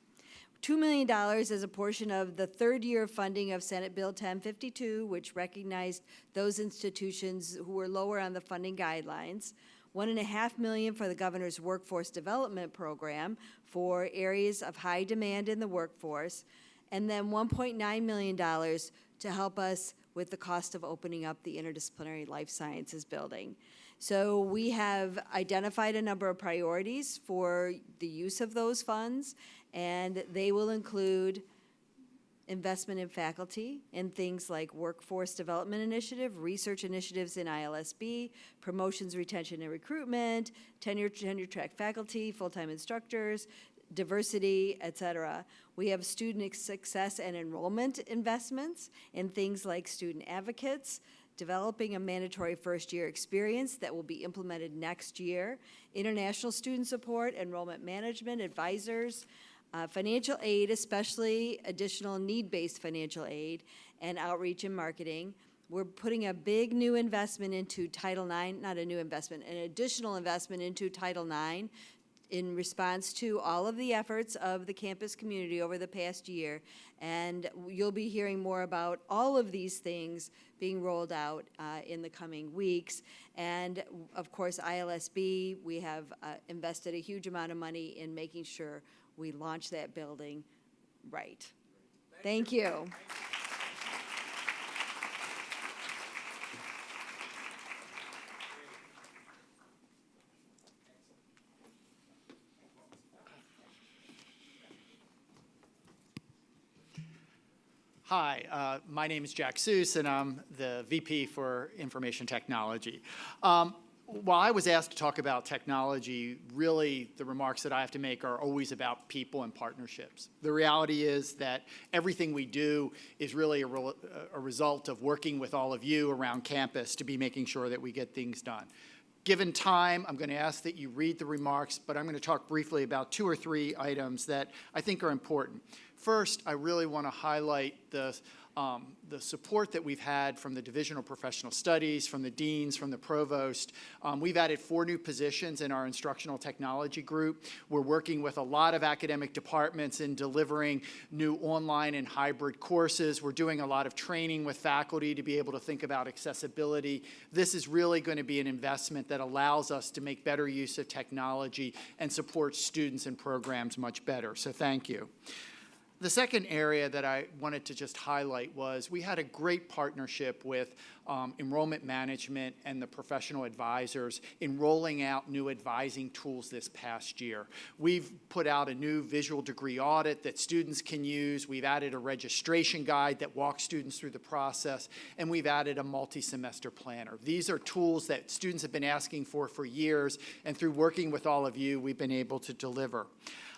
$2 million as a portion of the third year of funding of Senate Bill 1052, which recognized those institutions who were lower on the funding guidelines. $1.5 million for the governor's workforce development program for areas of high demand in the workforce. And then $1.9 million to help us with the cost of opening up the interdisciplinary life sciences building. So we have identified a number of priorities for the use of those funds, and they will include investment in faculty in things like workforce development initiative, research initiatives in ILSB, promotions, retention, and recruitment, tenure track faculty, full-time instructors, diversity, et cetera. We have student success and enrollment investments in things like student advocates, developing a mandatory first-year experience that will be implemented next year, international student support, enrollment management, advisors, financial aid, especially additional need-based financial aid, and outreach and marketing. We're putting a big new investment into Title IX, not a new investment, an additional investment into Title IX in response to all of the efforts of the campus community over the past year. And you'll be hearing more about all of these things being rolled out in the coming weeks. And of course, ILSB, we have invested a huge amount of money in making sure we launch that building right. Thank you. Hi, my name is Jack Seuss, and I'm the VP for Information Technology. While I was asked to talk about technology, really the remarks that I have to make are always about people and partnerships. The reality is that everything we do is really a result of working with all of you around campus to be making sure that we get things done. Given time, I'm going to ask that you read the remarks, but I'm going to talk briefly about 2 or 3 items that I think are important. First, I really want to highlight the support that we've had from the Division of Professional Studies, from the deans, from the provost. We've added 4 new positions in our instructional technology group. We're working with a lot of academic departments in delivering new online and hybrid courses. We're doing a lot of training with faculty to be able to think about accessibility. This is really going to be an investment that allows us to make better use of technology and support students and programs much better. So thank you. The second area that I wanted to just highlight was we had a great partnership with enrollment management and the professional advisors in rolling out new advising tools this past year. We've put out a new visual degree audit that students can use. We've added a registration guide that walks students through the process, and we've added a multi-semester planner. These are tools that students have been asking for years, and through working with all of you, we've been able to deliver.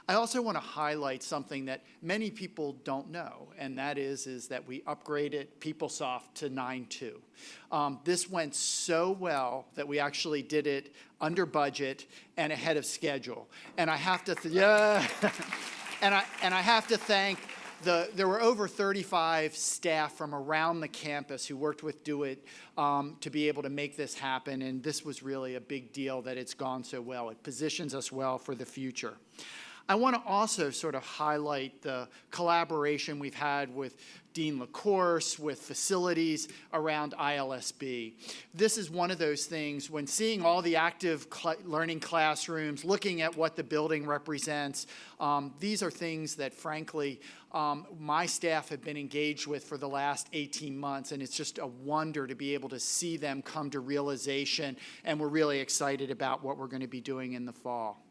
I also want to highlight something that many people don't know, and that is that we upgraded PeopleSoft to 9.2. This went so well that we actually did it under budget and ahead of schedule. And I have to, and I have to thank there were over 35 staff from around the campus who worked with DoIT to be able to make this happen, and this was really a big deal that it's gone so well. It positions us well for the future. I want to also sort of highlight the collaboration we've had with Dean LaCourse, with facilities around ILSB. This is one of those things when seeing all the active learning classrooms, looking at what the building represents, these are things that frankly my staff have been engaged with for the last 18 months, and it's just a wonder to be able to see them come to realization, and we're really excited about what we're going to be doing in the fall.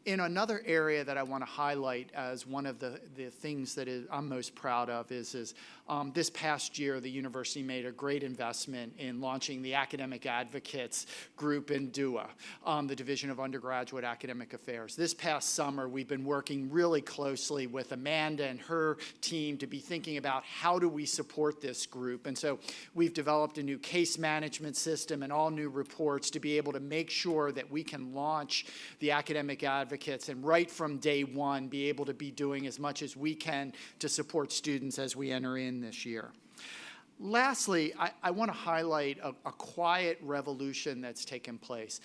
In another area that I want to highlight as one of the things that I'm most proud of is this past year, the university made a great investment in launching the Academic Advocates group in DUA, the Division of Undergraduate Academic Affairs. This past summer, we've been working really closely with Amanda and her team to be thinking about how do we support this group. And so we've developed a new case management system and all new reports to be able to make sure that we can launch the Academic Advocates and right from day one be able to be doing as much as we can to support students as we enter in this year. Lastly, I want to highlight a quiet revolution that's taken place.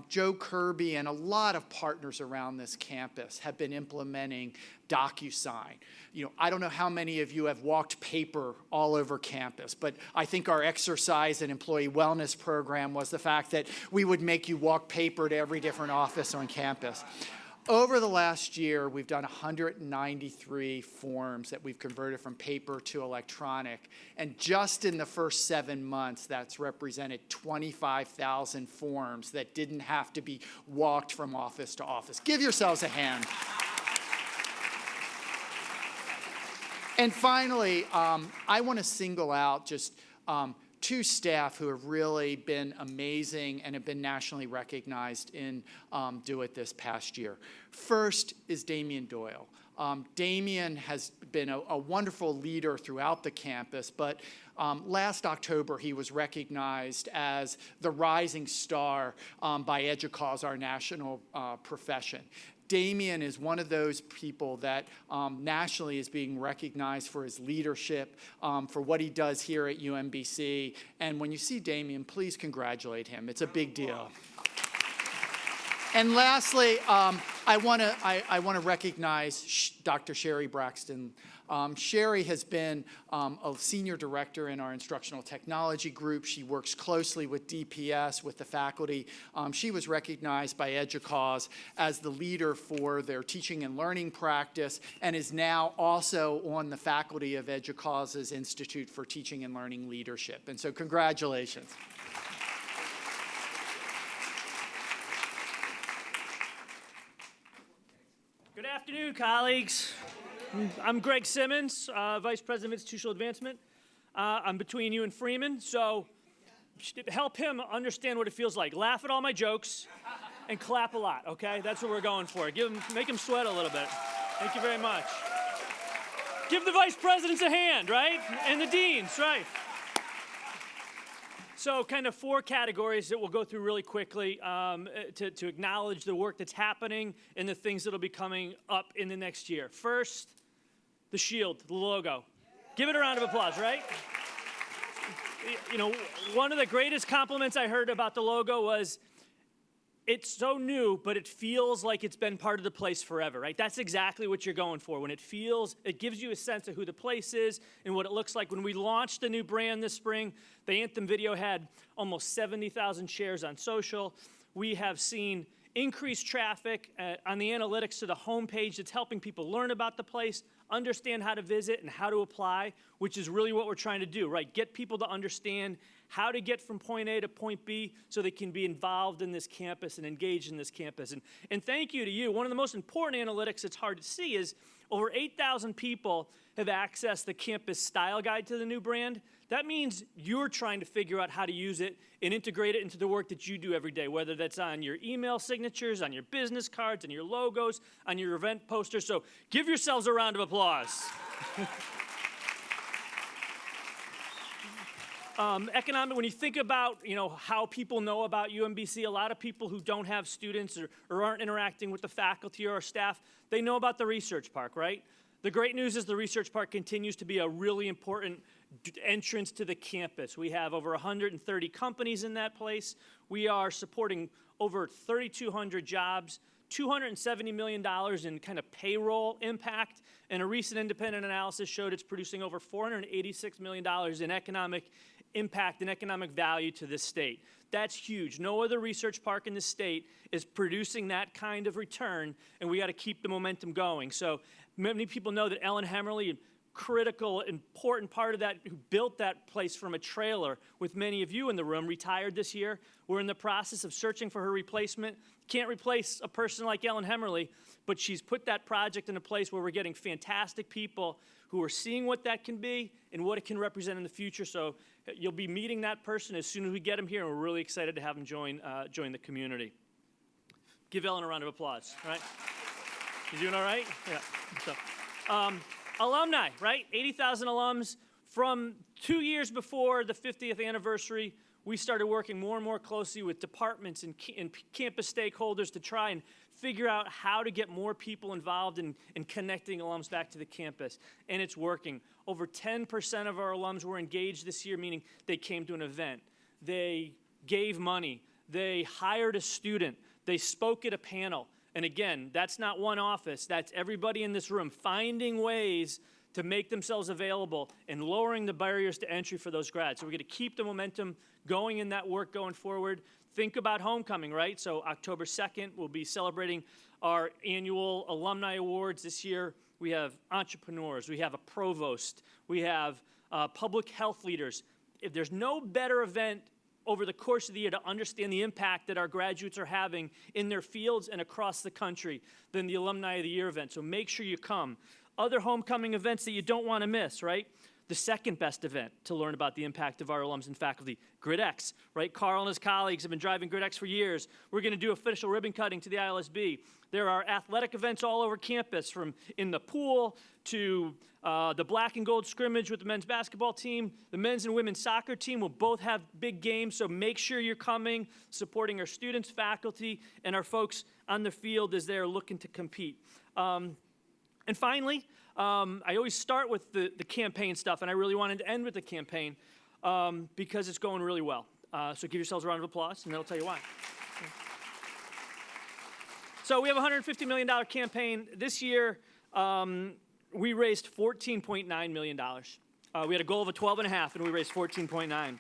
Joe Kirby and a lot of partners around this campus have been implementing DocuSign. You know, I don't know how many of you have walked paper all over campus, but I think our exercise and employee wellness program was the fact that we would make you walk paper to every different office on campus. Over the last year, we've done 193 forms that we've converted from paper to electronic. And just in the first 7 months, that's represented 25,000 forms that didn't have to be walked from office to office. Give yourselves a hand. And finally, I want to single out just two staff who have really been amazing and have been nationally recognized in DoIT this past year. First is Damian Doyle. Damian has been a wonderful leader throughout the campus, but last October he was recognized as the rising star by EDUCAUSE, our national profession. Damian is one of those people that nationally is being recognized for his leadership, for what he does here at UMBC. And when you see Damian, please congratulate him. It's a big deal. And lastly, I want to recognize Dr. Sherry Braxton. Sherry has been a senior director in our instructional technology group. She works closely with DPS, with the faculty. She was recognized by EDUCAUSE as the leader for their teaching and learning practice and is now also on the faculty of EDUCAUSE's Institute for Teaching and Learning Leadership. And so congratulations. Good afternoon, colleagues. I'm Greg Simmons, Vice President of Institutional Advancement. I'm between you and Freeman, so help him understand what it feels like. Laugh at all my jokes and clap a lot, okay? That's what we're going for. Make him sweat a little bit. Thank you very much. Give the Vice Presidents a hand, right? And the Deans, right? So kind of 4 categories that we'll go through really quickly to acknowledge the work that's happening and the things that will be coming up in the next year. First, the shield, the logo. Give it a round of applause, right? You know, one of the greatest compliments I heard about the logo was, it's so new, but it feels like it's been part of the place forever, right? That's exactly what you're going for. When it gives you a sense of who the place is and what it looks like. When we launched the new brand this spring, the Anthem video had almost 70,000 shares on social. We have seen increased traffic on the analytics to the homepage that's helping people learn about the place, understand how to visit and how to apply, which is really what we're trying to do, right? Get people to understand how to get from point A to point B so they can be involved in this campus and engaged in this campus. And thank you to you. One of the most important analytics that's hard to see is over 8,000 people have accessed the campus style guide to the new brand. That means you're trying to figure out how to use it and integrate it into the work that you do every day, whether that's on your email signatures, on your business cards, on your logos, on your event posters. So give yourselves a round of applause. When you think about, how people know about UMBC, a lot of people who don't have students or aren't interacting with the faculty or our staff, they know about the research park, right? The great news is the research park continues to be a really important entrance to the campus. We have over 130 companies in that place. We are supporting over 3,200 jobs, $270 million in kind of payroll impact, and a recent independent analysis showed it's producing over $486 million in economic impact and economic value to this state. That's huge. No other research park in the state is producing that kind of return, and we got to keep the momentum going. So many people know that Ellen Hemmerly, critical, important part of that, who built that place from a trailer with many of you in the room, retired this year. We're in the process of searching for her replacement. Can't replace a person like Ellen Hemmerly, but she's put that project in a place where we're getting fantastic people who are seeing what that can be and what it can represent in the future. So you'll be meeting that person as soon as we get him here, and we're really excited to have him join the community. Give Ellen a round of applause, right? You doing all right? Yeah. So, alumni, right? 80,000 alums. From 2 years before the 50th anniversary, we started working more and more closely with departments and campus stakeholders to try and figure out how to get more people involved in connecting alums back to the campus. And it's working. Over 10% of our alums were engaged this year, meaning they came to an event. They gave money. They hired a student. They spoke at a panel. And again, that's not one office. That's everybody in this room finding ways to make themselves available and lowering the barriers to entry for those grads. So we're going to keep the momentum going in that work going forward. Think about homecoming, right? So October 2nd, we'll be celebrating our annual alumni awards. This year, we have entrepreneurs, we have a provost, we have public health leaders. If there's no better event over the course of the year to understand the impact that our graduates are having in their fields and across the country than the Alumni of the Year event. So make sure you come. Other homecoming events that you don't want to miss, right? The second best event to learn about the impact of our alums and faculty, GridX, right? Carl and his colleagues have been driving GridX for years. We're going to do official ribbon cutting to the ILSB. There are athletic events all over campus, from in the pool to the black and gold scrimmage with the men's basketball team. The men's and women's soccer team will both have big games, so make sure you're coming, supporting our students, faculty, and our folks on the field as they're looking to compete. And finally, I always start with the campaign stuff, and I really wanted to end with the campaign because it's going really well. So give yourselves a round of applause, and I'll tell you why. So we have a $150 million campaign. This year, we raised $14.9 million. We had a goal of a 12.5, and we raised 14.9.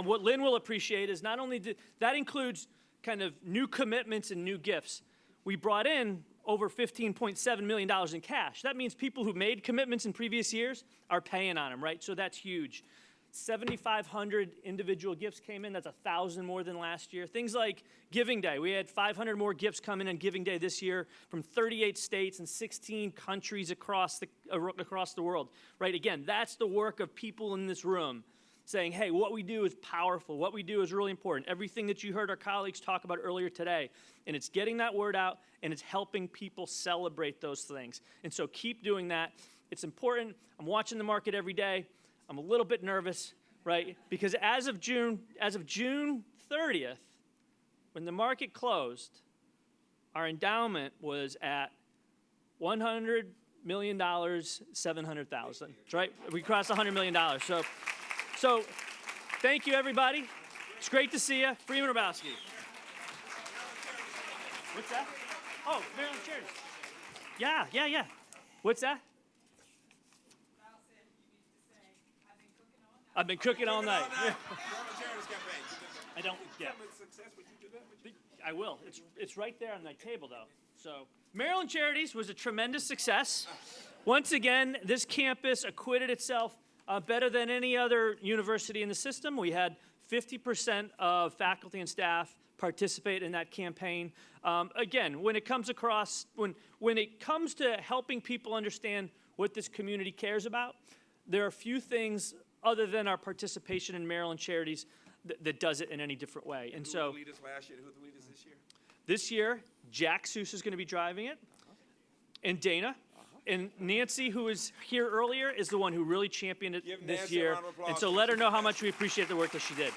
What Lynn will appreciate is not only that includes kind of new commitments and new gifts. We brought in over $15.7 million in cash. That means people who made commitments in previous years are paying on them, right? So that's huge. 7,500 individual gifts came in. That's 1,000 more than last year. Things like Giving Day. We had 500 more gifts come in on Giving Day this year from 38 states and 16 countries across the world, right? Again, that's the work of people in this room saying, hey, what we do is powerful. What we do is really important. Everything that you heard our colleagues talk about earlier today, and it's getting that word out, and it's helping people celebrate those things. And so keep doing that. It's important. I'm watching the market every day. I'm a little bit nervous, right? Because as of June 30th, when the market closed, our endowment was at $100,700,000. That's right? We crossed $100 million. So thank you, everybody. It's great to see you. Freeman Hrabowski. What's that? Oh, Maryland Chairs. Yeah. What's that? I've been cooking all night. I don't, yeah. I will. It's right there on the table, though. So Maryland Charities was a tremendous success. Once again, this campus acquitted itself better than any other university in the system. We had 50% of faculty and staff participate in that campaign. Again, when it comes to helping people understand what this community cares about, there are few things other than our participation in Maryland Charities that does it in any different way. And so, Who were the leaders last year? Who are the leaders this year? this year, Jack Seuss is going to be driving it, and Dana. And Nancy, who was here earlier, is the one who really championed it Give this Nancy a year. round of applause. And so let her know how much we appreciate the work that she did.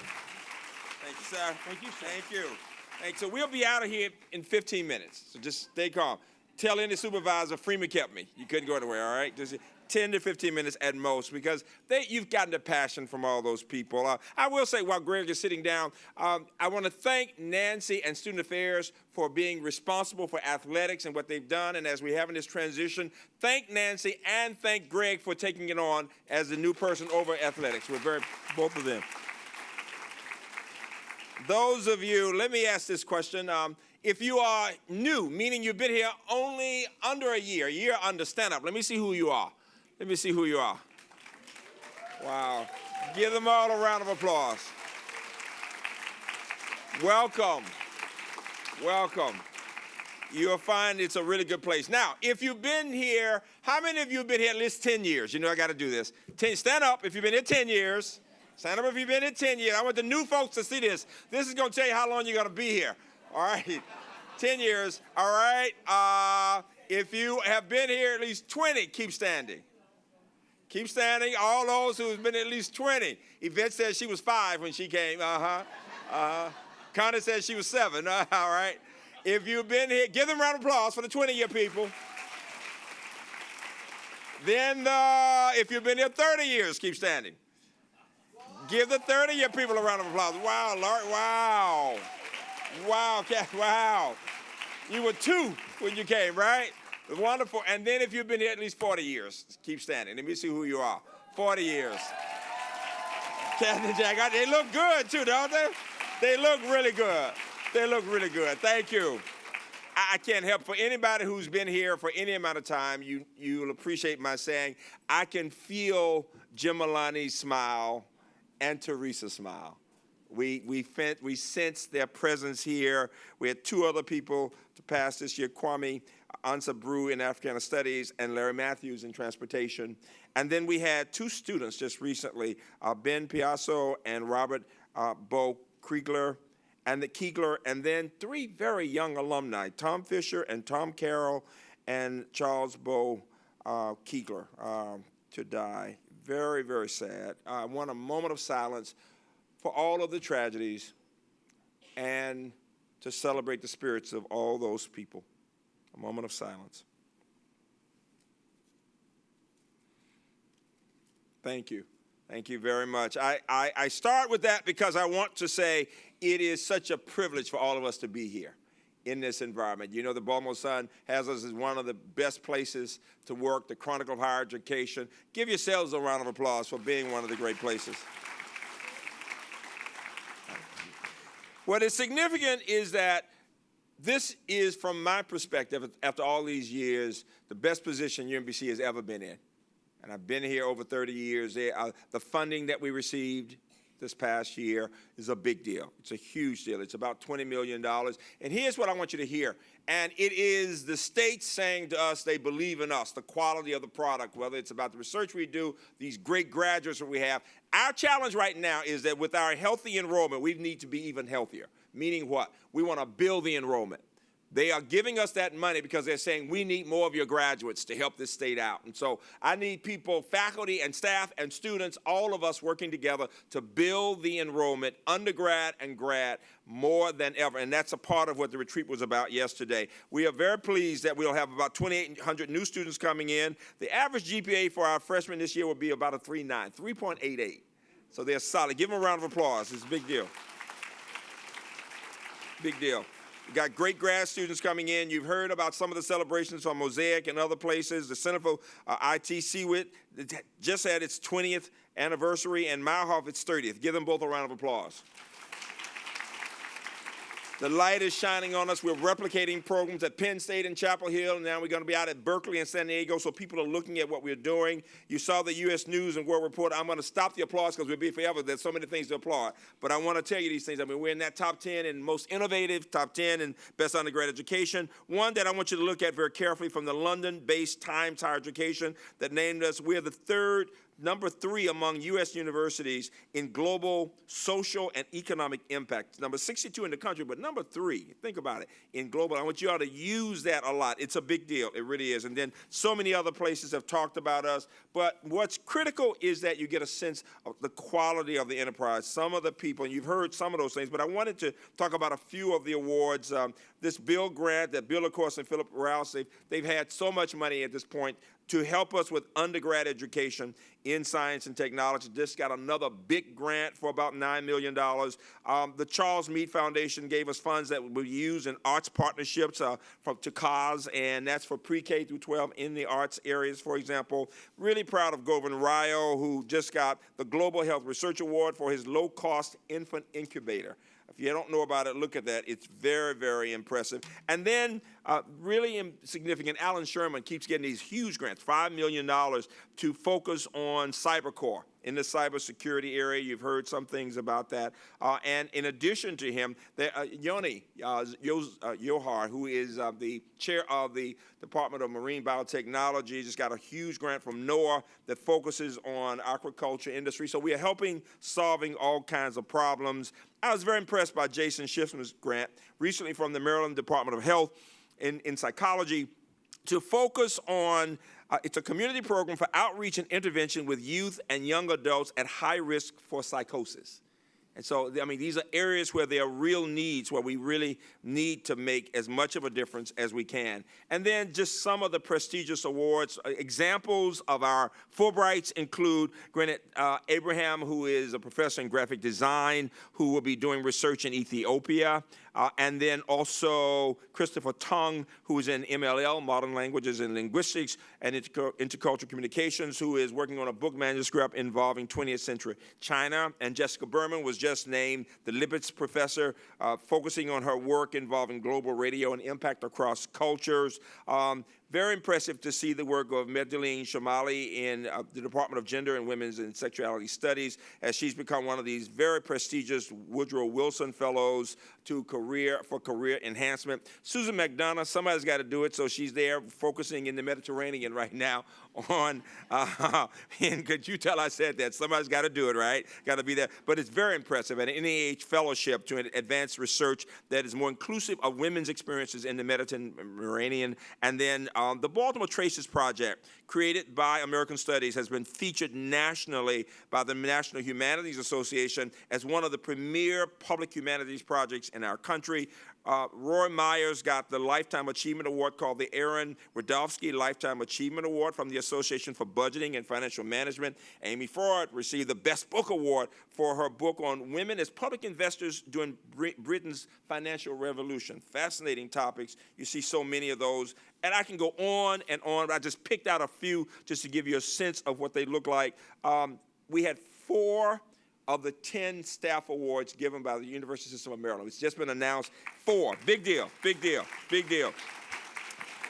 Thank you, sir. Thank you, sir. Thank you. So we'll be out of here in 15 minutes. So just stay calm. Tell any supervisor Freeman kept me. You couldn't go anywhere, all right? Just 10 to 15 minutes at most, because you've gotten the passion from all those people. I will say, while Greg is sitting down, I want to thank Nancy and Student Affairs for being responsible for athletics and what they've done. And as we're having this transition, thank Nancy and thank Greg for taking it on as the new person over athletics. Both of them. Those of you, let me ask this question. If you are new, meaning you've been here only under a year under, stand up. Let me see who you are. Let me see who you are. Wow. Give them all a round of applause. Welcome. Welcome. You'll find it's a really good place. Now, if you've been here, how many of you have been here at least 10 years? You know I got to do this. Stand up if you've been here 10 years. Stand up if you've been here 10 years. I want the new folks to see this. This is going to tell you how long you're going to be here. All right. 10 years. All right. If you have been here at least 20, keep standing. Keep standing. All those who've been at least 20. Yvette said she was 5 when she came. Connie said she was 7. All right. If you've been here, give them a round of applause for the 20-year people. Then if you've been here 30 years, keep standing. Give the 30-year people a round of applause. Wow, Lord, wow. Wow, wow. You were 2 when you came, right? Wonderful. And then if you've been here at least 40 years, keep standing. Let me see who you are. 40 years. Captain Jack, they look good too, don't they? They look really good. They look really good. Thank you. I can't help, for anybody who's been here for any amount of time, you'll appreciate my saying, I can feel Jim Maloney's smile and Teresa's smile. We sense their presence here. We had 2 other people to pass this year, Kwame Ansabru in Africana Studies and Larry Matthews in Transportation. And then we had 2 students just recently, Ben Piasso and Robert Bo Kriegler, and then 3 very young alumni, Tom Fisher and Tom Carroll and Charles Bo Kriegler, to die. Very, very sad. I want a moment of silence for all of the tragedies and to celebrate the spirits of all those people. A moment of silence. Thank you. Thank you very much. I start with that because I want to say it is such a privilege for all of us to be here in this environment. You know, the Baltimore Sun has us as one of the best places to work, the Chronicle of Higher Education. Give yourselves a round of applause for being one of the great places. What is significant is that this is, from my perspective, after all these years, the best position UMBC has ever been in. And I've been here over 30 years. The funding that we received this past year is a big deal. It's a huge deal. It's about $20 million. And here's what I want you to hear. And it is the state saying to us they believe in us, the quality of the product, whether it's about the research we do, these great graduates that we have. Our challenge right now is that with our healthy enrollment, we need to be even healthier. Meaning what? We want to build the enrollment. They are giving us that money because they're saying we need more of your graduates to help this state out. And so I need people, faculty and staff and students, all of us working together to build the enrollment, undergrad and grad, more than ever. And that's a part of what the retreat was about yesterday. We are very pleased that we'll have about 2,800 new students coming in. The average GPA for our freshmen this year will be about a 3.9, 3.88. So they're solid. Give them a round of applause. It's a big deal. Big deal. We've got great grad students coming in. You've heard about some of the celebrations from Mosaic and other places. The Center for IT CWIT just had its 20th anniversary, and Mauhoff its 30th. Give them both a round of applause. The light is shining on us. We're replicating programs at Penn State and Chapel Hill, and now we're going to be out at Berkeley and San Diego, so people are looking at what we're doing. You saw the U.S. News and World Report. I'm going to stop the applause because we'll be forever. There's so many things to applaud. But I want to tell you these things. I mean, we're in that top 10 and most innovative, top 10 in best undergrad education. One that I want you to look at very carefully from the London-based Times Higher Education that named us, we're the number 3 among U.S. universities in global social and economic impact. Number 62 in the country, but number 3, think about it, in global. I want you all to use that a lot. It's a big deal. It really is. And then so many other places have talked about us. But what's critical is that you get a sense of the quality of the enterprise. Some of the people, and you've heard some of those things, but I wanted to talk about a few of the awards. This Bill grant that Bill, of course, and Philip Rouse, they've had so much money at this point to help us with undergrad education in science and technology. Just got another big grant for about $9 million. The Charles Meade Foundation gave us funds that will be used in arts partnerships to cause, and that's for pre-K through 12 in the arts areas, for example. Really proud of Govind Rao, who just got the Global Health Research Award for his low-cost infant incubator. If you don't know about it, look at that. It's very, very impressive. And then really significant, Alan Sherman keeps getting these huge grants, $5 million to focus on cybercore in the cybersecurity area. You've heard some things about that. And in addition to him, Yoni Johar, who is the chair of the Department of Marine Biotechnology, just got a huge grant from NOAA that focuses on aquaculture industry. So we are helping solving all kinds of problems. I was very impressed by Jason Schiffman's grant recently from the Maryland Department of Health in psychology to focus on, it's a community program for outreach and intervention with youth and young adults at high risk for psychosis. And so, I mean, these are areas where there are real needs, where we really need to make as much of a difference as we can. And then just some of the prestigious awards. Examples of our Fulbrights include Granite Abraham, who is a professor in graphic design, who will be doing research in Ethiopia. And then also Christopher Tung, who is in MLL, Modern Languages and Linguistics, and Intercultural Communications, who is working on a book manuscript involving 20th century China. And Jessica Berman was just named the Lippitz Professor, focusing on her work involving global radio and impact across cultures. Very impressive to see the work of Medellin Shamali in the Department of Gender and Women's and Sexuality Studies, as she's become one of these very prestigious Woodrow Wilson Fellows for career enhancement. Susan McDonough, somebody's got to do it, so she's there focusing in the Mediterranean right now on, and could you tell I said that? Somebody's got to do it, right? Got to be there. But it's very impressive, an NIH fellowship to advance research that is more inclusive of women's experiences in the Mediterranean. And then the Baltimore Traces Project, created by American Studies, has been featured nationally by the National Humanities Association as one of the premier public humanities projects in our country. Roy Myers got the Lifetime Achievement Award called the Aaron Hrabowski Lifetime Achievement Award from the Association for Budgeting and Financial Management. Amy Ford received the Best Book Award for her book on women as public investors during Britain's financial revolution. Fascinating topics. You see so many of those. And I can go on and on, but I just picked out a few just to give you a sense of what they look like. We had 4 of the 10 staff awards given by the University System of Maryland. It's just been announced. 4. Big deal, big deal, big deal.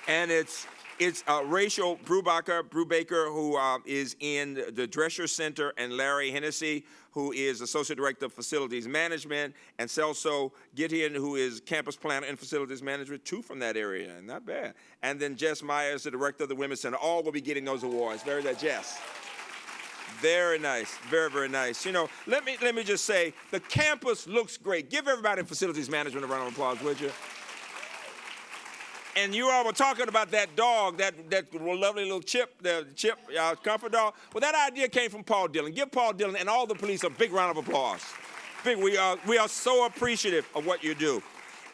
And it's Rachel Brubaker, who is in the Drescher Center, and Larry Hennessy, who is Associate Director of Facilities Management, and Celso Gideon, who is Campus Planner and Facilities Management, 2 from that area, not bad. And then Jess Myers, the Director of the Women's Center. All will be getting those awards. Very nice, Jess. Very nice, very, very nice. You know, let me just say, the campus looks great. Give everybody in Facilities Management a round of applause, would you? And you all were talking about that dog, that lovely little Chip, the Chip comfort dog. Well, that idea came from Paul Dillon. Give Paul Dillon and all the police a big round of applause. We are so appreciative of what you do.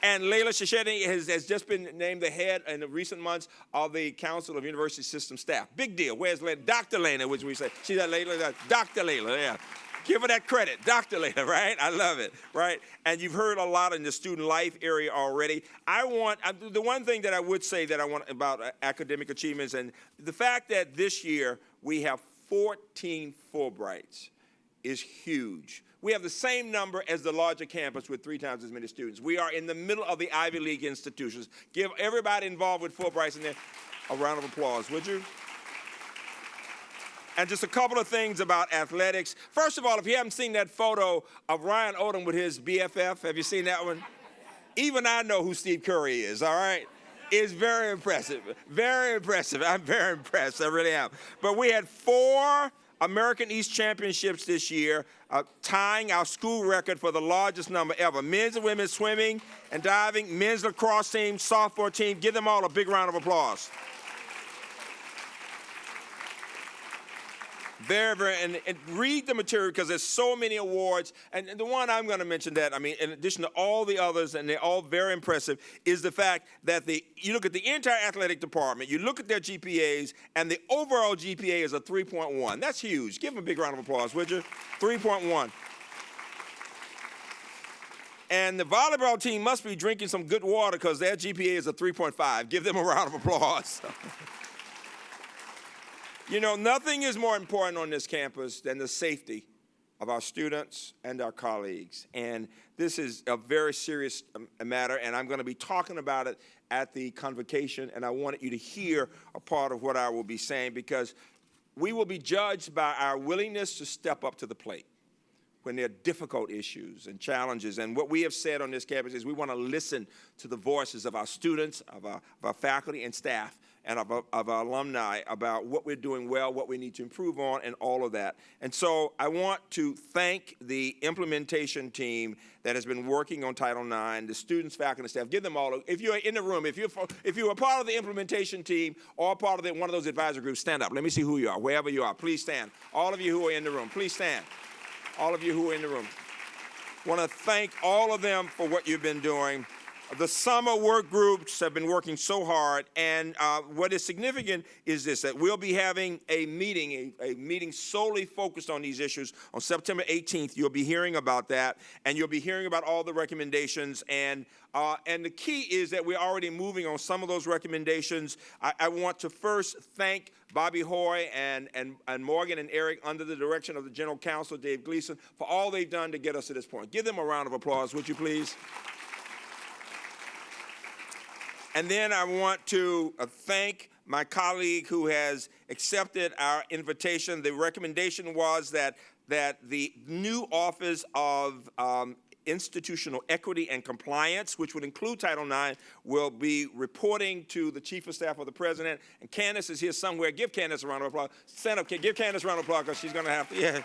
And Layla Shashedi has just been named the head in the recent months of the Council of University System Staff. Big deal. Where's Layla? Dr. Layla, which we say. She's that Layla, Dr. Layla, yeah. Give her that credit, Dr. Layla, right? I love it, right? And you've heard a lot in the student life area already. The one thing that I would say that I want about academic achievements, and the fact that this year we have 14 Fulbrights is huge. we have the same number as the larger campus with 3 times as many students. We are in the middle of the Ivy League institutions. Give everybody involved with Fulbright in there a round of applause, would you? And just a couple of things about athletics. First of all, if you haven't seen that photo of Ryan Odom with his BFF, have you seen that one? Even I know who Steve Curry is, all right? It's very impressive, very impressive. I'm very impressed, I really am. But we had 4 American East Championships this year, tying our school record for the largest number ever. Men's and women's swimming and diving, men's lacrosse team, softball team. Give them all a big round of applause. And read the material because there's so many awards. And the one I'm going to mention that, I mean, in addition to all the others, and they're all very impressive, is the fact that you look at the entire athletic department, you look at their GPAs, and the overall GPA is a 3.1. That's huge. Give them a big round of applause, would you? 3.1. And the volleyball team must be drinking some good water because their GPA is a 3.5. Give them a round of applause. You know, nothing is more important on this campus than the safety of our students and our colleagues. And this is a very serious matter, and I'm going to be talking about it at the convocation, and I wanted you to hear a part of what I will be saying because we will be judged by our willingness to step up to the plate when there are difficult issues and challenges. And what we have said on this campus is we want to listen to the voices of our students, of our faculty and staff, and of our alumni about what we're doing well, what we need to improve on, and all of that. And so I want to thank the implementation team that has been working on Title IX, the students, faculty, and staff. Give them all, if you're in the room, if you're a part of the implementation team or part of one of those advisory groups, stand up. Let me see who you are, wherever you are. Please stand. All of you who are in the room, please stand. All of you who are in the room. I want to thank all of them for what you've been doing. The summer work groups have been working so hard, and what is significant is this, that we'll be having a meeting solely focused on these issues on September 18th. You'll be hearing about that, and you'll be hearing about all the recommendations, and the key is that we're already moving on some of those recommendations. I want to first thank Bobby Hoy and Morgan and Eric under the direction of the General Counsel, Dave Gleason, for all they've done to get us to this point. Give them a round of applause, would you please? And then I want to thank my colleague who has accepted our invitation. The recommendation was that the new Office of Institutional Equity and Compliance, which would include Title IX, will be reporting to the Chief of Staff of the President. And Candace is here somewhere. Give Candace a round of applause. Stand up, give Candace a round of applause because she's going to have to, yeah.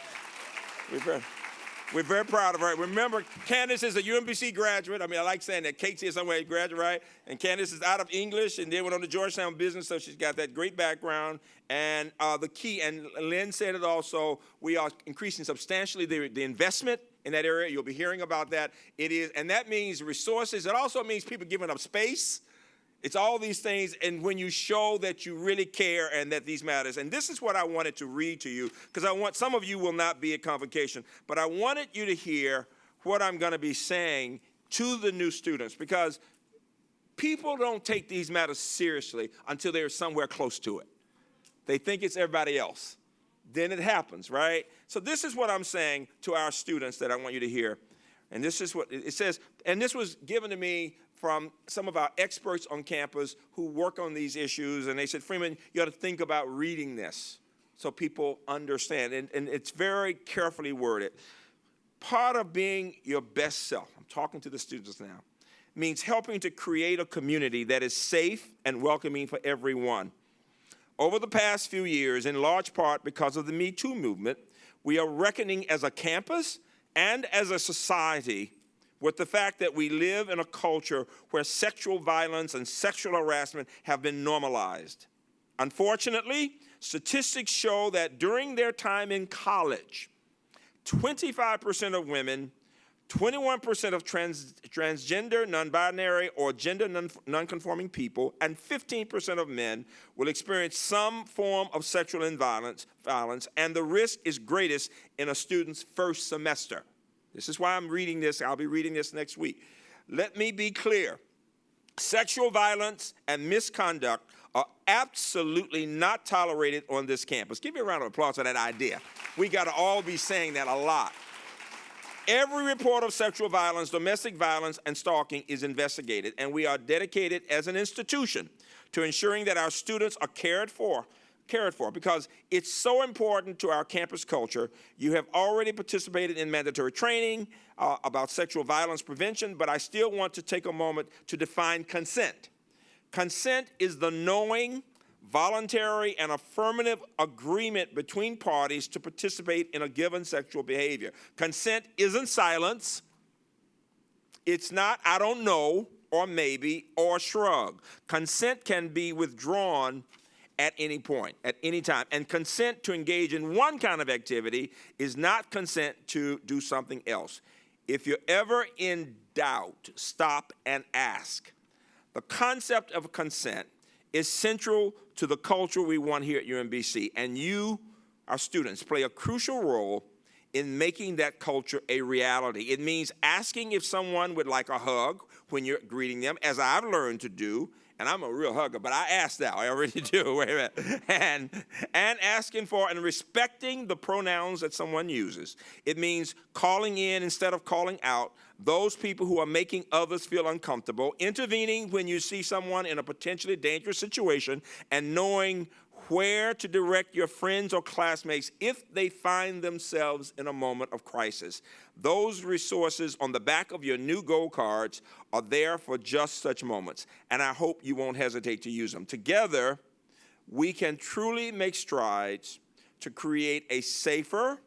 We're very proud of her. Remember, Candace is a UMBC graduate. I mean, I like saying that. Kate's here somewhere, graduate, right? And Candace is out of English and then went on to Georgetown Business, so she's got that great background. And the key, and Lynn said it also, we are increasing substantially the investment in that area. You'll be hearing about that. And that means resources. It also means people giving up space. It's all these things, and when you show that you really care and that these matters. And this is what I wanted to read to you, because some of you will not be at convocation, but I wanted you to hear what I'm going to be saying to the new students, because people don't take these matters seriously until they're somewhere close to it. They think it's everybody else. Then it happens, right? So this is what I'm saying to our students that I want you to hear. And this is what it says, and this was given to me from some of our experts on campus who work on these issues, and they said, Freeman, you ought to think about reading this so people understand. And it's very carefully worded. Part of being your best self, I'm talking to the students now, means helping to create a community that is safe and welcoming for everyone. Over the past few years, in large part because of the Me Too movement, we are reckoning as a campus and as a society with the fact that we live in a culture where sexual violence and sexual harassment have been normalized. Unfortunately, statistics show that during their time in college, 25% of women, 21% of transgender, non-binary, or gender non-conforming people, and 15% of men will experience some form of sexual violence, and the risk is greatest in a student's first semester. This is why I'm reading this. I'll be reading this next week. Let me be clear. Sexual violence and misconduct are absolutely not tolerated on this campus. Give me a round of applause for that idea. We got to all be saying that a lot. Every report of sexual violence, domestic violence, and stalking is investigated, and we are dedicated as an institution to ensuring that our students are cared for because it's so important to our campus culture. You have already participated in mandatory training about sexual violence prevention, but I still want to take a moment to define consent. Consent is the knowing, voluntary, and affirmative agreement between parties to participate in a given sexual behavior. Consent isn't silence. It's not I don't know or maybe or shrug. Consent can be withdrawn at any point, at any time. And consent to engage in one kind of activity is not consent to do something else. If you're ever in doubt, stop and ask. The concept of consent is central to the culture we want here at UMBC, and you, our students, play a crucial role in making that culture a reality. It means asking if someone would like a hug when you're greeting them, as I've learned to do, and I'm a real hugger, but I ask now, I already do, wait a minute, and asking for and respecting the pronouns that someone uses. It means calling in instead of calling out those people who are making others feel uncomfortable, intervening when you see someone in a potentially dangerous situation, and knowing where to direct your friends or classmates if they find themselves in a moment of crisis. Those resources on the back of your new gold cards are there for just such moments, and I hope you won't hesitate to use them. Together, we can truly make strides to create a safer,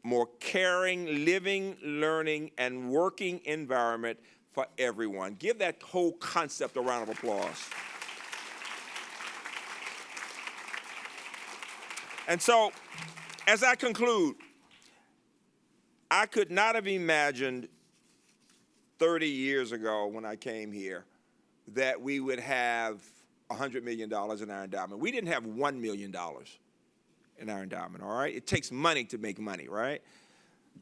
more caring, living, learning, and working environment for everyone. Give that whole concept a round of applause. And so, as I conclude, I could not have imagined 30 years ago when I came here that we would have $100 million in our endowment. We didn't have $1 million in our endowment, all right? It takes money to make money, right?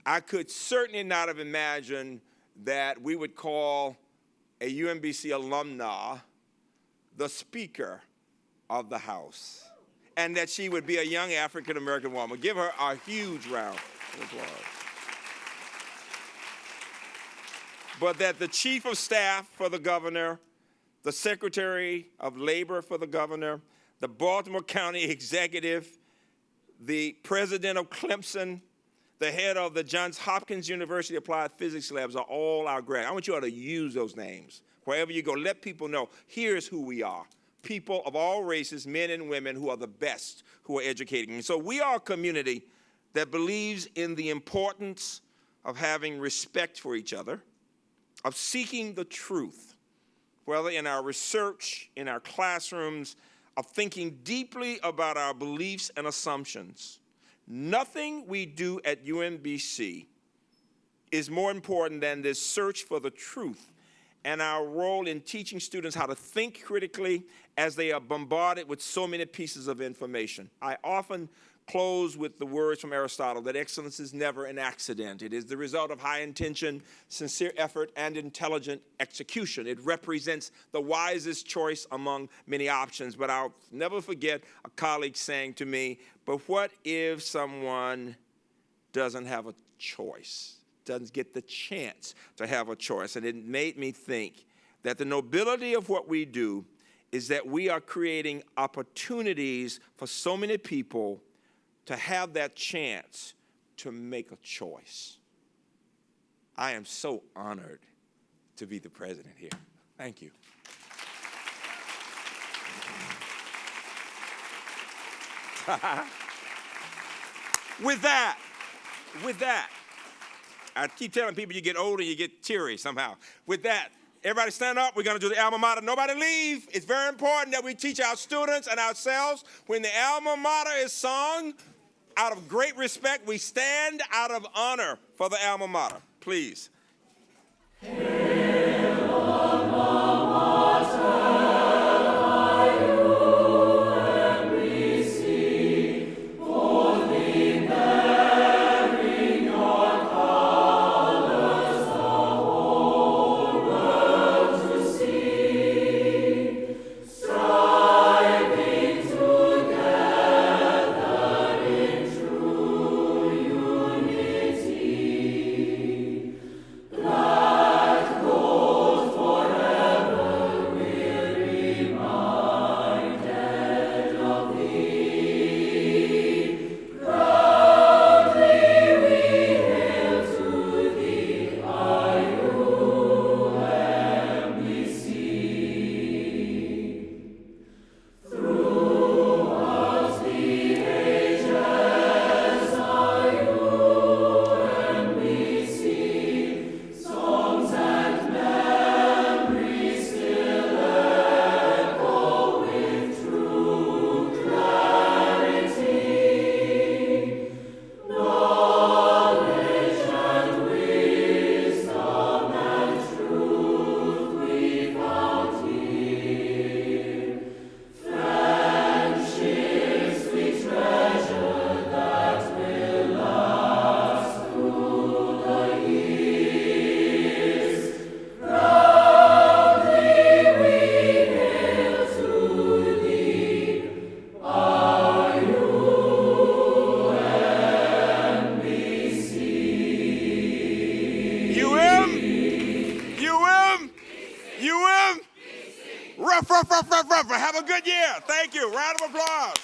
I could certainly not have imagined that we would call a UMBC alumna the Speaker of the House, and that she would be a young African-American woman. Give her a huge round of applause. But that the Chief of Staff for the governor, the Secretary of Labor for the governor, the Baltimore County Executive, the President of Clemson, the head of the Johns Hopkins University Applied Physics Labs are all our grads. I want you all to use those names. Wherever you go, let people know, here's who we are. People of all races, men and women who are the best, who are educating. And so we are a community that believes in the importance of having respect for each other, of seeking the truth, whether in our research, in our classrooms, of thinking deeply about our beliefs and assumptions. Nothing we do at UMBC is more important than this search for the truth and our role in teaching students how to think critically as they are bombarded with so many pieces of information. I often close with the words from Aristotle that excellence is never an accident. It is the result of high intention, sincere effort, and intelligent execution. It represents the wisest choice among many options. But I'll never forget a colleague saying to me, but what if someone doesn't have a choice, doesn't get the chance to have a choice? And it made me think that the nobility of what we do is that we are creating opportunities for so many people to have that chance to make a choice. I am so honored to be the president here. Thank you. With that, I keep telling people you get older, you get teary somehow. With that, everybody stand up. We're going to do the alma mater. Nobody leave. It's very important that we teach our students and ourselves when the alma mater is sung. Out of great respect, we stand out of honor for the alma mater. Please. UMBC. Rough, rough, rough, rough, rough. Have a good year. Thank you. Round of applause.